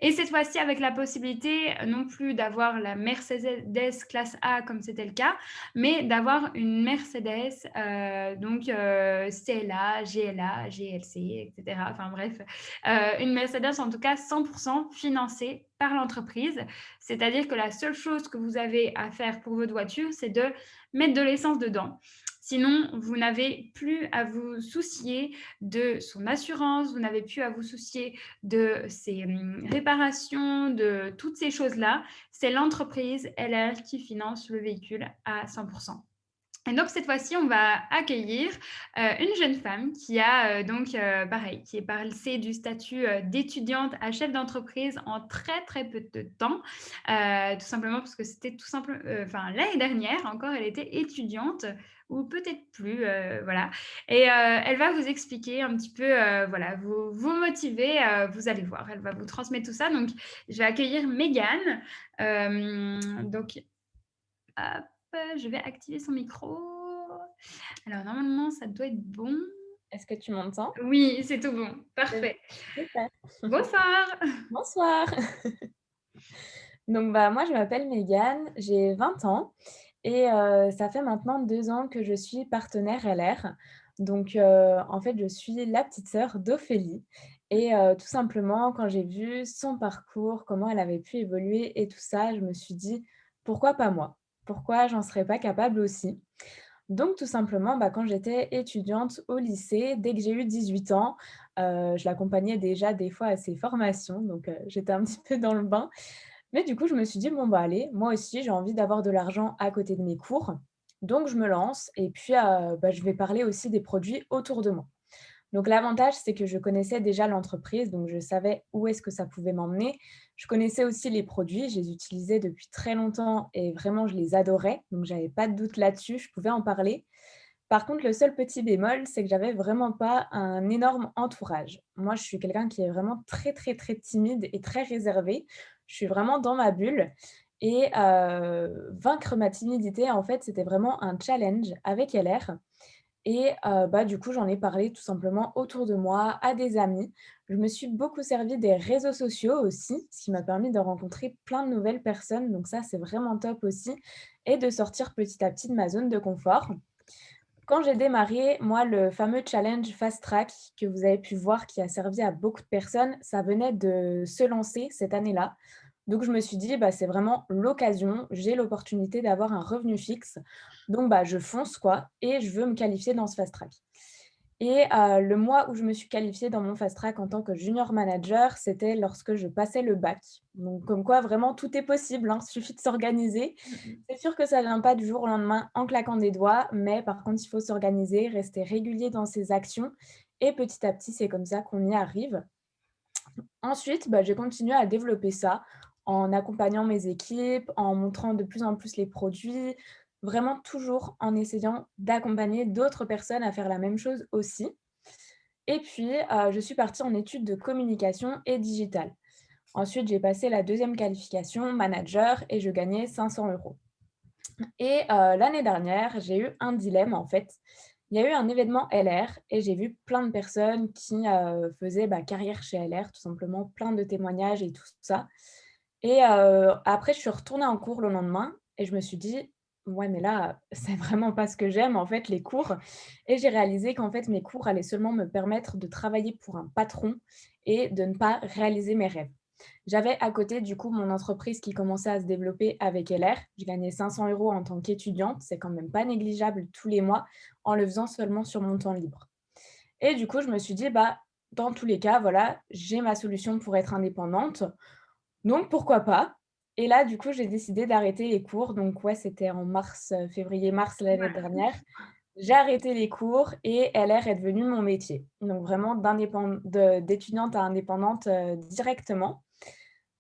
Et cette fois-ci, avec la possibilité non plus d'avoir la Mercedes classe A comme c'était le cas, mais d'avoir une Mercedes, CLA, GLA, GLC, etc. Enfin bref, une Mercedes en tout cas 100% financée par l'entreprise. C'est-à-dire que la seule chose que vous avez à faire pour votre voiture, c'est de mettre de l'essence dedans. Sinon, vous n'avez plus à vous soucier de son assurance, vous n'avez plus à vous soucier de ses réparations, de toutes ces choses-là. C'est l'entreprise LR qui finance le véhicule à 100%. Et donc, cette fois-ci, on va accueillir une jeune femme qui a pareil, qui est passée du statut d'étudiante à chef d'entreprise en très, très peu de temps. Tout simplement parce que c'était tout simple. L'année dernière encore, elle était étudiante ou peut-être plus, voilà. Et elle va vous expliquer un petit peu, vous motiver, vous allez voir, elle va vous transmettre tout ça. Donc, je vais accueillir Mégane. Hop, je vais activer son micro. Alors, normalement, ça doit être bon. Est-ce que tu m'entends? Oui, c'est tout bon. Parfait. Super. Bonsoir. Bonsoir. Donc, moi, je m'appelle Mégane, j'ai 20 ans et ça fait maintenant 2 ans que je suis partenaire LR. Donc, en fait, je suis la petite sœur d'Ophélie. Et tout simplement, quand j'ai vu son parcours, comment elle avait pu évoluer et tout ça, je me suis dit, pourquoi pas moi? Pourquoi j'en serais pas capable aussi? Donc tout simplement, quand j'étais étudiante au lycée, dès que j'ai eu 18 ans, je l'accompagnais déjà des fois à ses formations, donc j'étais un petit peu dans le bain. Mais du coup, je me suis dit: «Bon, allez, moi aussi, j'ai envie d'avoir de l'argent à côté de mes cours, donc je me lance et puis, je vais parler aussi des produits autour de moi». Donc l'avantage, c'est que je connaissais déjà l'entreprise, donc je savais où est-ce que ça pouvait m'emmener. Je connaissais aussi les produits, je les utilisais depuis très longtemps et vraiment, je les adorais, donc j'avais pas de doute là-dessus, je pouvais en parler. Par contre, le seul petit bémol, c'est que j'avais vraiment pas un énorme entourage. Moi, je suis quelqu'un qui est vraiment très, très, très timide et très réservé. Je suis vraiment dans ma bulle et vaincre ma timidité, en fait, c'était vraiment un challenge avec LR. Et du coup, j'en ai parlé tout simplement autour de moi, à des amis. Je me suis beaucoup servie des réseaux sociaux aussi, ce qui m'a permis de rencontrer plein de nouvelles personnes. Donc ça, c'est vraiment top aussi. Et de sortir petit à petit de ma zone de confort. Quand j'ai démarré, moi, le fameux challenge Fast Track que vous avez pu voir qui a servi à beaucoup de personnes, ça venait de se lancer cette année-là. Donc, je me suis dit, bah, c'est vraiment l'occasion, j'ai l'opportunité d'avoir un revenu fixe. Donc, bah, je fonce, quoi, et je veux me qualifier dans ce fast track. Et le mois où je me suis qualifiée dans mon fast track en tant que junior manager, c'était lorsque je passais le bac. Donc comme quoi vraiment tout est possible, hein, suffit de s'organiser. C'est sûr que ça ne vient pas du jour au lendemain en claquant des doigts, mais par contre, il faut s'organiser, rester régulier dans ses actions et petit à petit, c'est comme ça qu'on y arrive. Ensuite, bah, j'ai continué à développer ça en accompagnant mes équipes, en montrant de plus en plus les produits, vraiment toujours en essayant d'accompagner d'autres personnes à faire la même chose aussi. Et puis, je suis partie en études de communication et digital. Ensuite, j'ai passé la deuxième qualification, manager, et je gagnais 500 euros. Et l'année dernière, j'ai eu un dilemme en fait. Il y a eu un événement LR et j'ai vu plein de personnes qui faisaient carrière chez LR, tout simplement, plein de témoignages et tout ça. Et après, je suis retournée en cours le lendemain et je me suis dit: «Ouais, mais là, c'est vraiment pas ce que j'aime, en fait, les cours» et j'ai réalisé qu'en fait, mes cours allaient seulement me permettre de travailler pour un patron et de ne pas réaliser mes rêves. J'avais à côté, du coup, mon entreprise qui commençait à se développer avec LR. Je gagnais 500 euros en tant qu'étudiante, c'est quand même pas négligeable tous les mois, en le faisant seulement sur mon temps libre. Et du coup, je me suis dit: «Bah, dans tous les cas, voilà, j'ai ma solution pour être indépendante, donc pourquoi pas?» Et là, du coup, j'ai décidé d'arrêter les cours. Donc ouais, c'était en mars, février-mars l'année dernière. J'ai arrêté les cours et LR est devenu mon métier. Donc vraiment d'étudiante à indépendante, directement.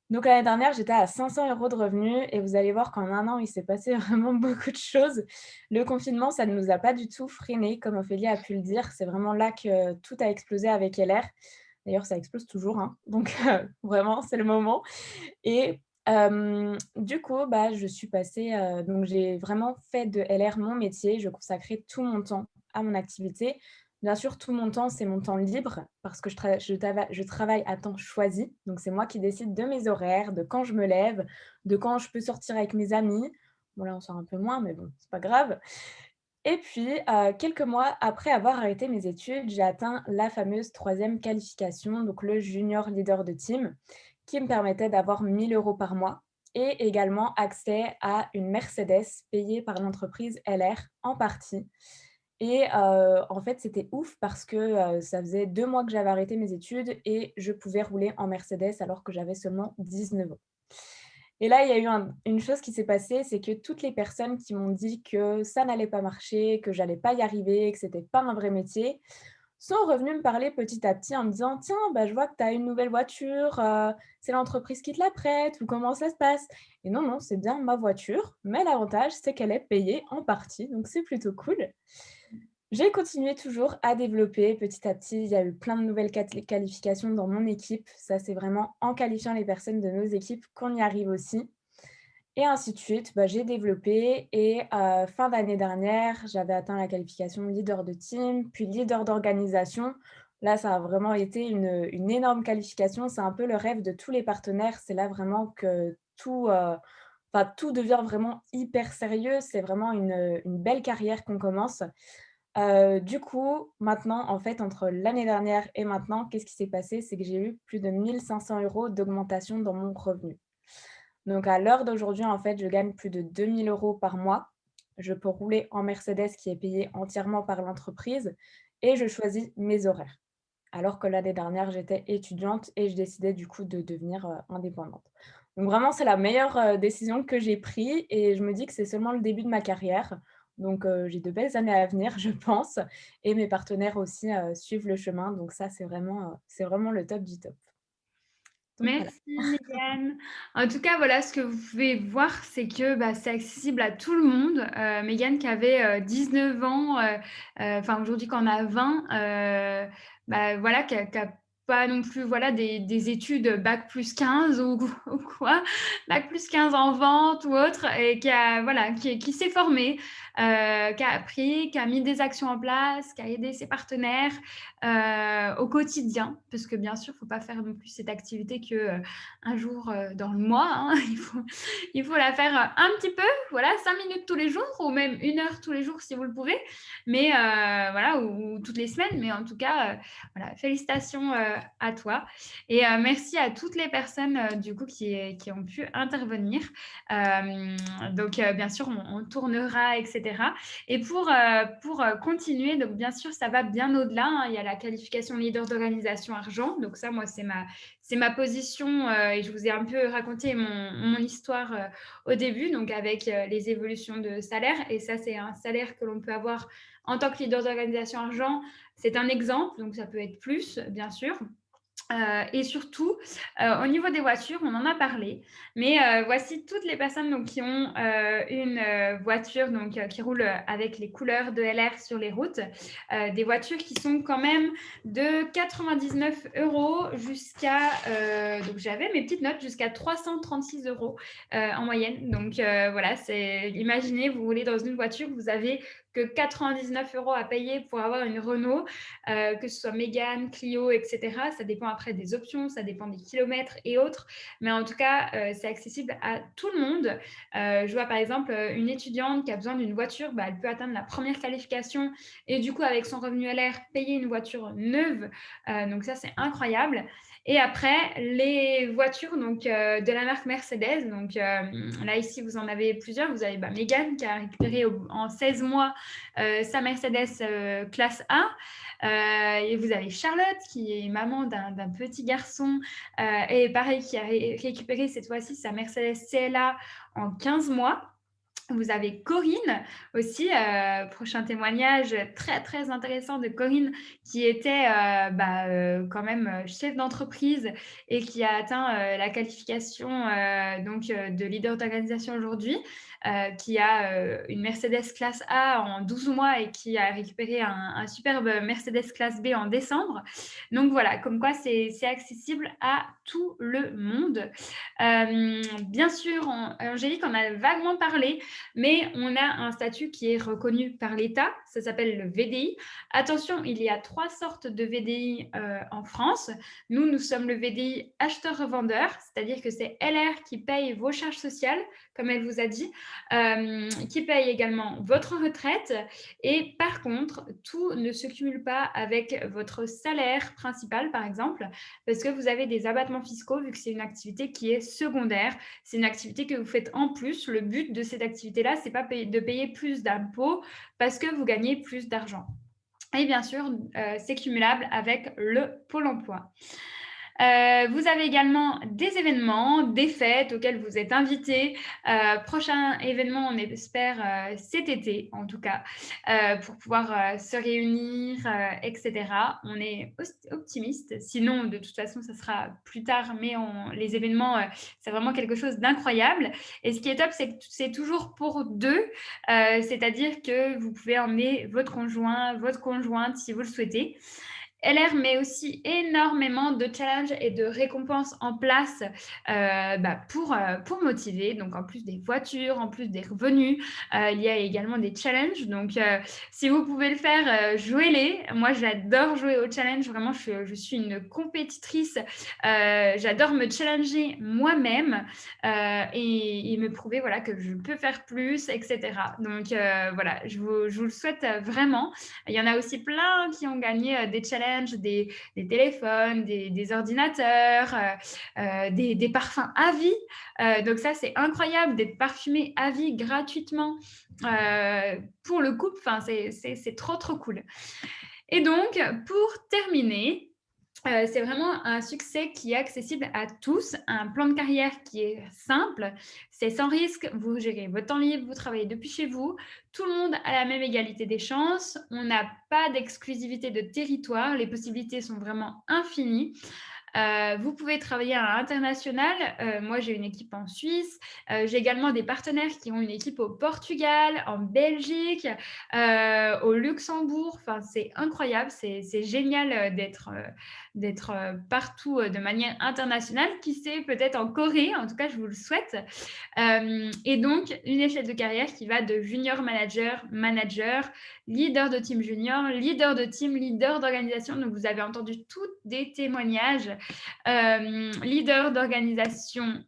Donc l'année dernière, j'étais à 500 euros de revenus et vous allez voir qu'en un an, il s'est passé vraiment beaucoup de choses. Le confinement, ça ne nous a pas du tout freinés, comme Ophélie a pu le dire. C'est vraiment là que tout a explosé avec LR. D'ailleurs, ça explose toujours, hein. Donc vraiment, c'est le moment. Et du coup, bah, je suis passée, donc j'ai vraiment fait de LR mon métier. Je consacrais tout mon temps à mon activité. Bien sûr, tout mon temps, c'est mon temps libre parce que je travaille à temps choisi. Donc c'est moi qui décide de mes horaires, de quand je me lève, de quand je peux sortir avec mes amis. Bon là, on sort un peu moins, mais bon, c'est pas grave. Et puis, quelques mois après avoir arrêté mes études, j'ai atteint la fameuse troisième qualification, donc le junior leader de team, qui me permettait d'avoir 1 000 € par mois et également accès à une Mercedes payée par l'entreprise LR en partie. Et en fait, c'était ouf parce que, ça faisait 2 mois que j'avais arrêté mes études et je pouvais rouler en Mercedes alors que j'avais seulement 19 ans. Et là, il y a eu une chose qui s'est passée, c'est que toutes les personnes qui m'ont dit que ça n'allait pas marcher, que j'allais pas y arriver, que c'était pas un vrai métier, sont revenues me parler petit à petit en me disant: «Tiens, bah, je vois que tu as une nouvelle voiture, c'est l'entreprise qui te la prête ou comment ça se passe?» Et non, non, c'est bien ma voiture, mais l'avantage, c'est qu'elle est payée en partie, donc c'est plutôt cool. J'ai continué toujours à développer petit à petit. Il y a eu plein de nouvelles qualifications dans mon équipe. Ça, c'est vraiment en qualifiant les personnes de nos équipes qu'on y arrive aussi. Et ainsi de suite, bah, j'ai développé et fin d'année dernière, j'avais atteint la qualification leader de team, puis leader d'organisation. Là, ça a vraiment été une énorme qualification. C'est un peu le rêve de tous les partenaires. C'est là vraiment que tout devient vraiment hyper sérieux. C'est vraiment une belle carrière qu'on commence. Du coup, maintenant, en fait, entre l'année dernière et maintenant, qu'est-ce qui s'est passé? C'est que j'ai eu plus de 1 500 € d'augmentation dans mon revenu. Donc à l'heure d'aujourd'hui, en fait, je gagne plus de 2 000 € par mois. Je peux rouler en Mercedes qui est payée entièrement par l'entreprise et je choisis mes horaires. Alors que l'année dernière, j'étais étudiante et je décidais du coup de devenir, indépendante. Donc vraiment, c'est la meilleure, décision que j'ai prise et je me dis que c'est seulement le début de ma carrière. Donc j'ai de belles années à venir, je pense et mes partenaires aussi, suivent le chemin. Donc ça, c'est vraiment le top du top. Donc voilà. Merci Mégane. En tout cas, voilà, ce que vous pouvez voir, c'est que c'est accessible à tout le monde. Mégane qui avait 19 ans, enfin aujourd'hui qu'on a 20, voilà, qui a pas non plus voilà, des études bac plus 15 ou quoi, bac plus 15 en vente ou autre, et qui s'est formée, qui a appris, qui a mis des actions en place, qui a aidé ses partenaires au quotidien, parce que bien sûr, il ne faut pas faire non plus cette activité que un jour dans le mois, hein. Il faut la faire un petit peu, voilà, 5 minutes tous les jours, ou même 1 heure tous les jours si vous le pouvez, mais voilà, ou toutes les semaines, mais en tout cas, voilà, félicitations à toi. Et merci à toutes les personnes du coup qui ont pu intervenir. Donc, bien sûr, on tournera, etc. Et pour continuer, donc bien sûr, ça va bien au-delà. Hein. Il y a la qualification leader d'organisation argent. Donc ça, moi, c'est ma position et je vous ai un peu raconté mon histoire au début, donc avec les évolutions de salaire. Et ça, c'est un salaire que l'on peut avoir en tant que leader d'organisation argent. C'est un exemple, donc ça peut être plus, bien sûr. Et surtout, au niveau des voitures, on en a parlé, mais voici toutes les personnes donc, qui ont une voiture donc, qui roule avec les couleurs de LR sur les routes. Des voitures qui sont quand même de 99 € jusqu'à, donc j'avais mes petites notes, jusqu'à 336 € en moyenne. Donc voilà, imaginez, vous roulez dans une voiture, vous avez que 99 € à payer pour avoir une Renault, que ce soit Mégane, Clio, etc. Ça dépend après des options, ça dépend des kilomètres et autres. Mais en tout cas, c'est accessible à tout le monde. Je vois par exemple une étudiante qui a besoin d'une voiture, elle peut atteindre la première qualification et du coup, avec son revenu LR, payer une voiture neuve. Donc ça, c'est incroyable. Et après, les voitures donc, de la marque Mercedes. Donc là, ici, vous en avez plusieurs. Vous avez Mégane qui a récupéré en 16 mois sa Mercedes classe A. Et vous avez Charlotte qui est maman d'un petit garçon et pareil qui a récupéré cette fois-ci sa Mercedes CLA en 15 mois. Vous avez Corinne aussi, prochain témoignage très, très intéressant de Corinne qui était quand même chef d'entreprise et qui a atteint la qualification de leader d'organisation aujourd'hui, qui a une Mercedes classe A en 12 mois et qui a récupéré un superbe Mercedes classe B en décembre. Donc voilà, comme quoi c'est accessible à tout le monde. Bien sûr, Angélique en a vaguement parlé, mais on a un statut qui est reconnu par l'État, ça s'appelle le VDI. Attention, il y a 3 sortes de VDI en France. Nous sommes le VDI acheteur-revendeur, c'est-à-dire que c'est LR qui paye vos charges sociales, comme elle vous a dit, qui paye également votre retraite. Et par contre, tout ne se cumule pas avec votre salaire principal, par exemple, parce que vous avez des abattements fiscaux, vu que c'est une activité qui est secondaire. C'est une activité que vous faites en plus. Le but de cette activité-là, c'est pas de payer plus d'impôts parce que vous gagnez plus d'argent. Et bien sûr, c'est cumulable avec le Pôle emploi. Vous avez également des événements, des fêtes auxquelles vous êtes invités. Prochain événement, on espère cet été, en tout cas, pour pouvoir se réunir, etc. On est optimiste. Sinon, de toute façon, ça sera plus tard. Mais les événements, c'est vraiment quelque chose d'incroyable. Et ce qui est top, c'est que c'est toujours pour deux. C'est-à-dire que vous pouvez emmener votre conjoint, votre conjointe, si vous le souhaitez. LR met aussi énormément de challenges et de récompenses en place pour motiver. Donc, en plus des voitures, en plus des revenus, il y a également des challenges. Donc, si vous pouvez le faire, jouez-les. Moi, j'adore jouer aux challenges. Vraiment, je suis une compétitrice. J'adore me challenger moi-même et me prouver que je peux faire plus, etc. Donc, voilà, je vous le souhaite vraiment. Il y en a aussi plein qui ont gagné des challenges, des téléphones, des ordinateurs, des parfums à vie. Donc ça, c'est incroyable d'être parfumé à vie gratuitement pour le couple. Enfin, c'est trop, trop cool. Et donc, pour terminer, c'est vraiment un succès qui est accessible à tous, un plan de carrière qui est simple, c'est sans risque, vous gérez votre temps libre, vous travaillez depuis chez vous, tout le monde a la même égalité des chances, on n'a pas d'exclusivité de territoire, les possibilités sont vraiment infinies. Vous pouvez travailler à l'international. Moi, j'ai une équipe en Suisse. J'ai également des partenaires qui ont une équipe au Portugal, en Belgique, au Luxembourg. Enfin, c'est incroyable. C'est génial d'être partout de manière internationale. Qui sait, peut-être en Corée. En tout cas, je vous le souhaite. Et donc, une échelle de carrière qui va de junior manager, leader de team junior, leader de team, leader d'organisation. Donc, vous avez entendu tous des témoignages. Leader d'organisation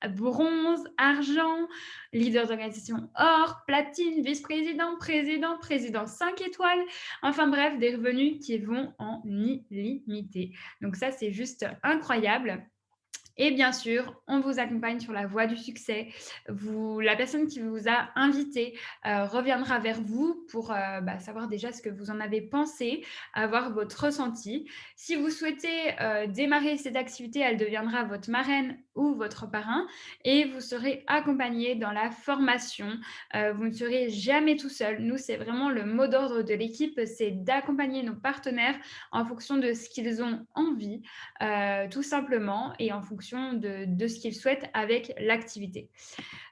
bronze, argent, leader d'organisation or, platine, vice-président, président, président 5 étoiles. Enfin bref, des revenus qui vont en illimité. Donc ça, c'est juste incroyable. Et bien sûr, on vous accompagne sur la voie du succès. La personne qui vous a invité reviendra vers vous pour savoir déjà ce que vous en avez pensé, avoir votre ressenti. Si vous souhaitez démarrer cette activité, elle deviendra votre marraine ou votre parrain et vous serez accompagné dans la formation. Vous ne serez jamais tout seul. Nous, c'est vraiment le mot d'ordre de l'équipe, c'est d'accompagner nos partenaires en fonction de ce qu'ils ont envie, tout simplement, et en fonction de ce qu'ils souhaitent avec l'activité.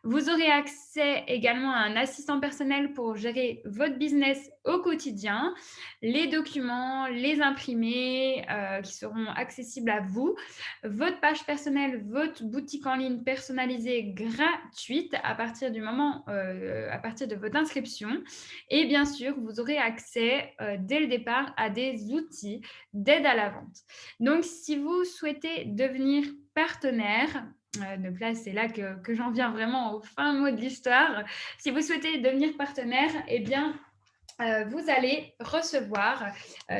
Vous aurez accès également à un assistant personnel pour gérer votre business au quotidien, les documents, les imprimés qui seront accessibles à vous, votre page personnelle, votre boutique en ligne personnalisée gratuite à partir de votre inscription. Et bien sûr, vous aurez accès dès le départ à des outils d'aide à la vente. Donc, si vous souhaitez devenir partenaire, donc là, c'est là que j'en viens vraiment au fin mot de l'histoire. Si vous souhaitez devenir partenaire, eh bien, vous allez recevoir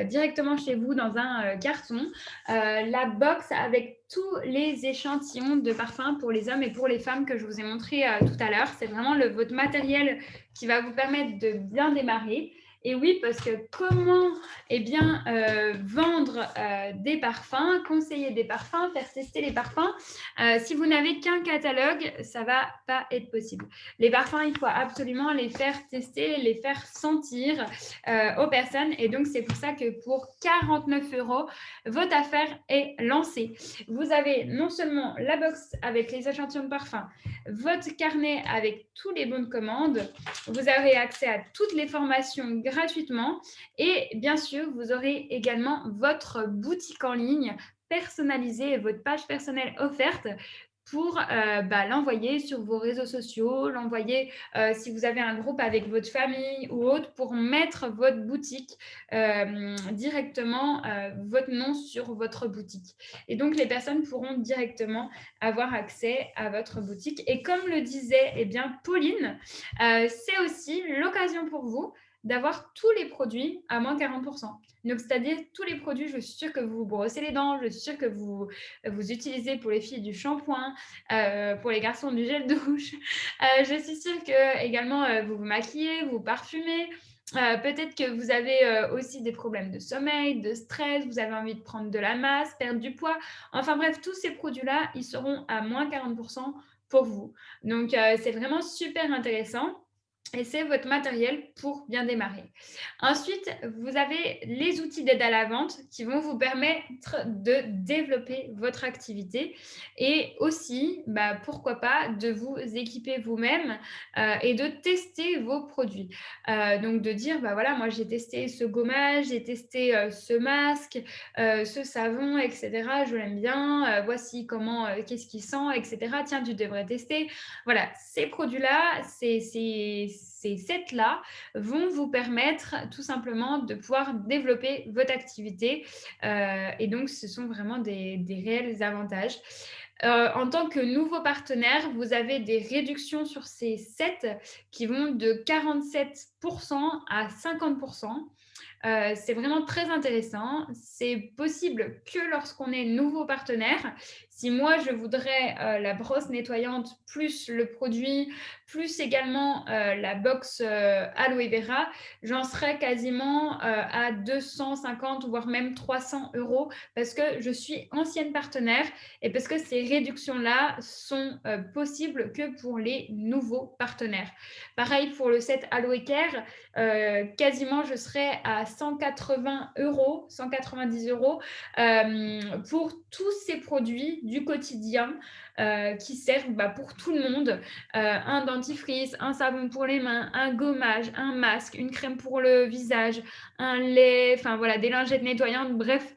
directement chez vous dans un carton la box avec tous les échantillons de parfums pour les hommes et pour les femmes que je vous ai montré tout à l'heure. C'est vraiment votre matériel qui va vous permettre de bien démarrer. Et oui, parce que comment vendre des parfums, conseiller des parfums, faire tester les parfums, si vous n'avez qu'un catalogue, ça ne va pas être possible. Les parfums, il faut absolument les faire tester, les faire sentir aux personnes. Et donc, c'est pour ça que pour 49 €, votre affaire est lancée. Vous avez non seulement la box avec les échantillons de parfums, votre carnet avec tous les bons de commande, vous avez accès à toutes les formations gratuitement et bien sûr, vous aurez également votre boutique en ligne personnalisée et votre page personnelle offerte pour l'envoyer sur vos réseaux sociaux, l'envoyer si vous avez un groupe avec votre famille ou autre pour mettre votre boutique directement, votre nom sur votre boutique. Et donc, les personnes pourront directement avoir accès à votre boutique. Et comme le disait Pauline, c'est aussi l'occasion pour vous d'avoir tous les produits à moins 40%. Donc, c'est-à-dire tous les produits, je suis sûre que vous brossez les dents, je suis sûre que vous utilisez pour les filles du shampoing, pour les garçons du gel douche. Je suis sûre que également vous vous maquillez, vous parfumez. Peut-être que vous avez aussi des problèmes de sommeil, de stress, vous avez envie de prendre de la masse, perdre du poids. Enfin bref, tous ces produits-là, ils seront à moins 40% pour vous. Donc, c'est vraiment super intéressant. Et c'est votre matériel pour bien démarrer. Ensuite, vous avez les outils d'aide à la vente qui vont vous permettre de développer votre activité et aussi, pourquoi pas, de vous équiper vous-même et de tester vos produits. Donc, de dire, voilà, moi, j'ai testé ce gommage, j'ai testé ce masque, ce savon, etc. Je l'aime bien. Voici comment, qu'est-ce qu'il sent, etc. Tiens, tu devrais tester. Voilà, ces produits-là, ces sets-là vont vous permettre tout simplement de pouvoir développer votre activité. Et donc, ce sont vraiment des réels avantages. En tant que nouveau partenaire, vous avez des réductions sur ces sets qui vont de 47% à 50%. C'est vraiment très intéressant. C'est possible que lorsqu'on est nouveau partenaire. Si moi, je voudrais la brosse nettoyante plus le produit, plus également la box aloe vera, j'en serais quasiment à 250 voire même 300 € parce que je suis ancienne partenaire et parce que ces réductions-là sont possibles que pour les nouveaux partenaires. Pareil pour le set Aloe Care, quasiment je serais à 180 €, 190 € pour tous ces produits du quotidien qui servent pour tout le monde. Un dentifrice, un savon pour les mains, un gommage, un masque, une crème pour le visage, un lait, enfin voilà, des lingettes nettoyantes, bref.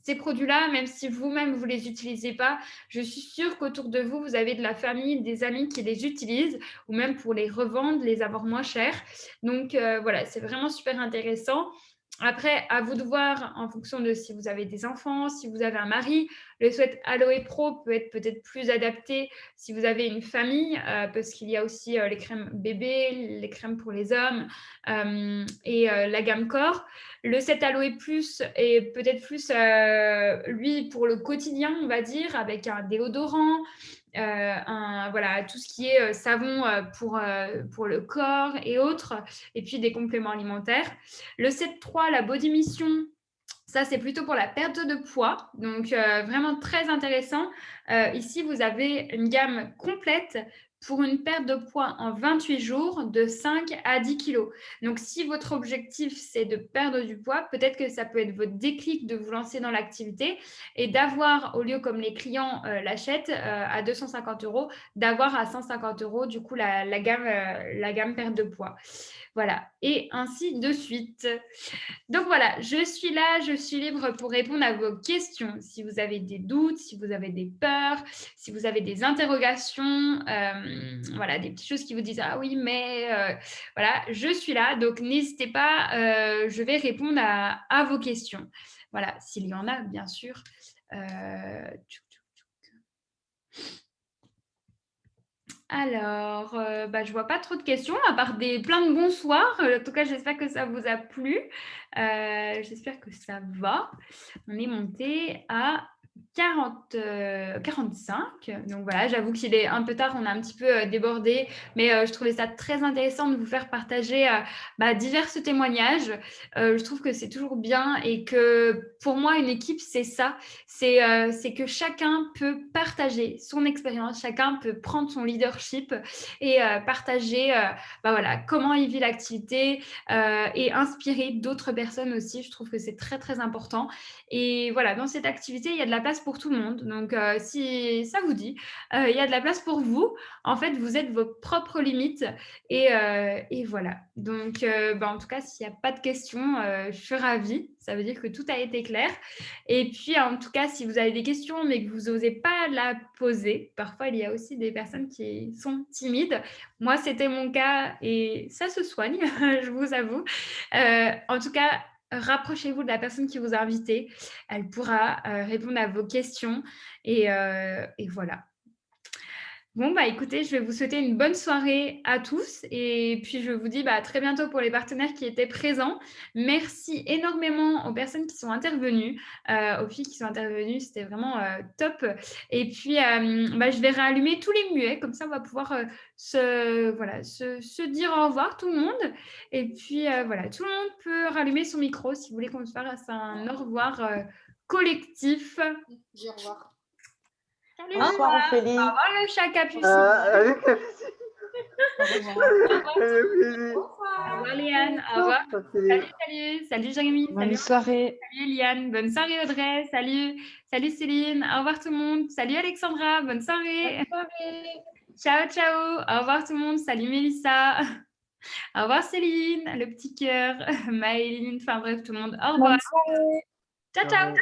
Ces produits-là, même si vous-même, vous ne les utilisez pas, je suis sûre qu'autour de vous, vous avez de la famille, des amis qui les utilisent ou même pour les revendre, les avoir moins chers. Donc, voilà, c'est vraiment super intéressant. Après, à vous de voir en fonction de si vous avez des enfants, si vous avez un mari. Le Sweat Aloe Pro peut être peut-être plus adapté si vous avez une famille, parce qu'il y a aussi les crèmes bébés, les crèmes pour les hommes et la gamme corps. Le Set Aloe Plus est peut-être plus, lui, pour le quotidien, on va dire, avec un déodorant, voilà, tout ce qui est savon pour le corps et autres, et puis des compléments alimentaires. Le 7.3, la Body Mission, ça, c'est plutôt pour la perte de poids. Donc, vraiment très intéressant. Ici, vous avez une gamme complète pour une perte de poids en 28 jours de 5 à 10 kilos. Donc, si votre objectif, c'est de perdre du poids, peut-être que ça peut être votre déclic de vous lancer dans l'activité et d'avoir, au lieu comme les clients l'achètent à 250 €, d'avoir à 150 €, du coup, la gamme perte de poids. Voilà, et ainsi de suite. Donc voilà, je suis là, je suis libre pour répondre à vos questions. Si vous avez des doutes, si vous avez des peurs, si vous avez des interrogations, voilà, des petites choses qui vous disent ah oui, mais voilà, je suis là. Donc n'hésitez pas, je vais répondre à vos questions. Voilà, s'il y en a, bien sûr. Alors, je vois pas trop de questions, à part plein de bonsoirs. En tout cas, j'espère que ça vous a plu. J'espère que ça va. On est monté à 45. Donc voilà, j'avoue qu'il est un peu tard, on a un petit peu débordé, mais je trouvais ça très intéressant de vous faire partager divers témoignages. Je trouve que c'est toujours bien et que pour moi, une équipe, c'est ça. C'est que chacun peut partager son expérience, chacun peut prendre son leadership et partager voilà, comment il vit l'activité et inspirer d'autres personnes aussi. Je trouve que c'est très, très important. Et voilà, dans cette activité, il y a de la place pour tout le monde. Donc, si ça vous dit, il y a de la place pour vous. En fait, vous êtes vos propres limites. Et voilà. Donc, en tout cas, s'il n'y a pas de questions, je suis ravie. Ça veut dire que tout a été clair. Et puis, en tout cas, si vous avez des questions, mais que vous n'osez pas la poser, parfois, il y a aussi des personnes qui sont timides. Moi, c'était mon cas et ça se soigne, je vous avoue. En tout cas, rapprochez-vous de la personne qui vous a invité. Elle pourra répondre à vos questions. Et voilà. Bon, écoutez, je vais vous souhaiter une bonne soirée à tous et puis je vous dis à très bientôt pour les partenaires qui étaient présents. Merci énormément aux personnes qui sont intervenues, aux filles qui sont intervenues, c'était vraiment top. Et puis, je vais rallumer tous les muets, comme ça on va pouvoir se dire au revoir tout le monde. Et puis, voilà, tout le monde peut rallumer son micro si vous voulez qu'on se fasse un au revoir collectif. Dis au revoir. Bonsoir Ophélie. Au revoir le chat Capucine. Avec Au revoir Léane. Au revoir. Salut. Salut Jérémy. Bonne soirée. Salut Eliane. Bonne soirée Audrey. Salut. Salut Céline. Au revoir tout le monde. Salut Alexandra. Bonne soirée. Bonne soirée. Ciao, ciao. Au revoir tout le monde. Salut Mélissa. Au revoir Céline. Le petit cœur. Maëline. Enfin bref, tout le monde. Au revoir. Bonne soirée. Ciao, ciao.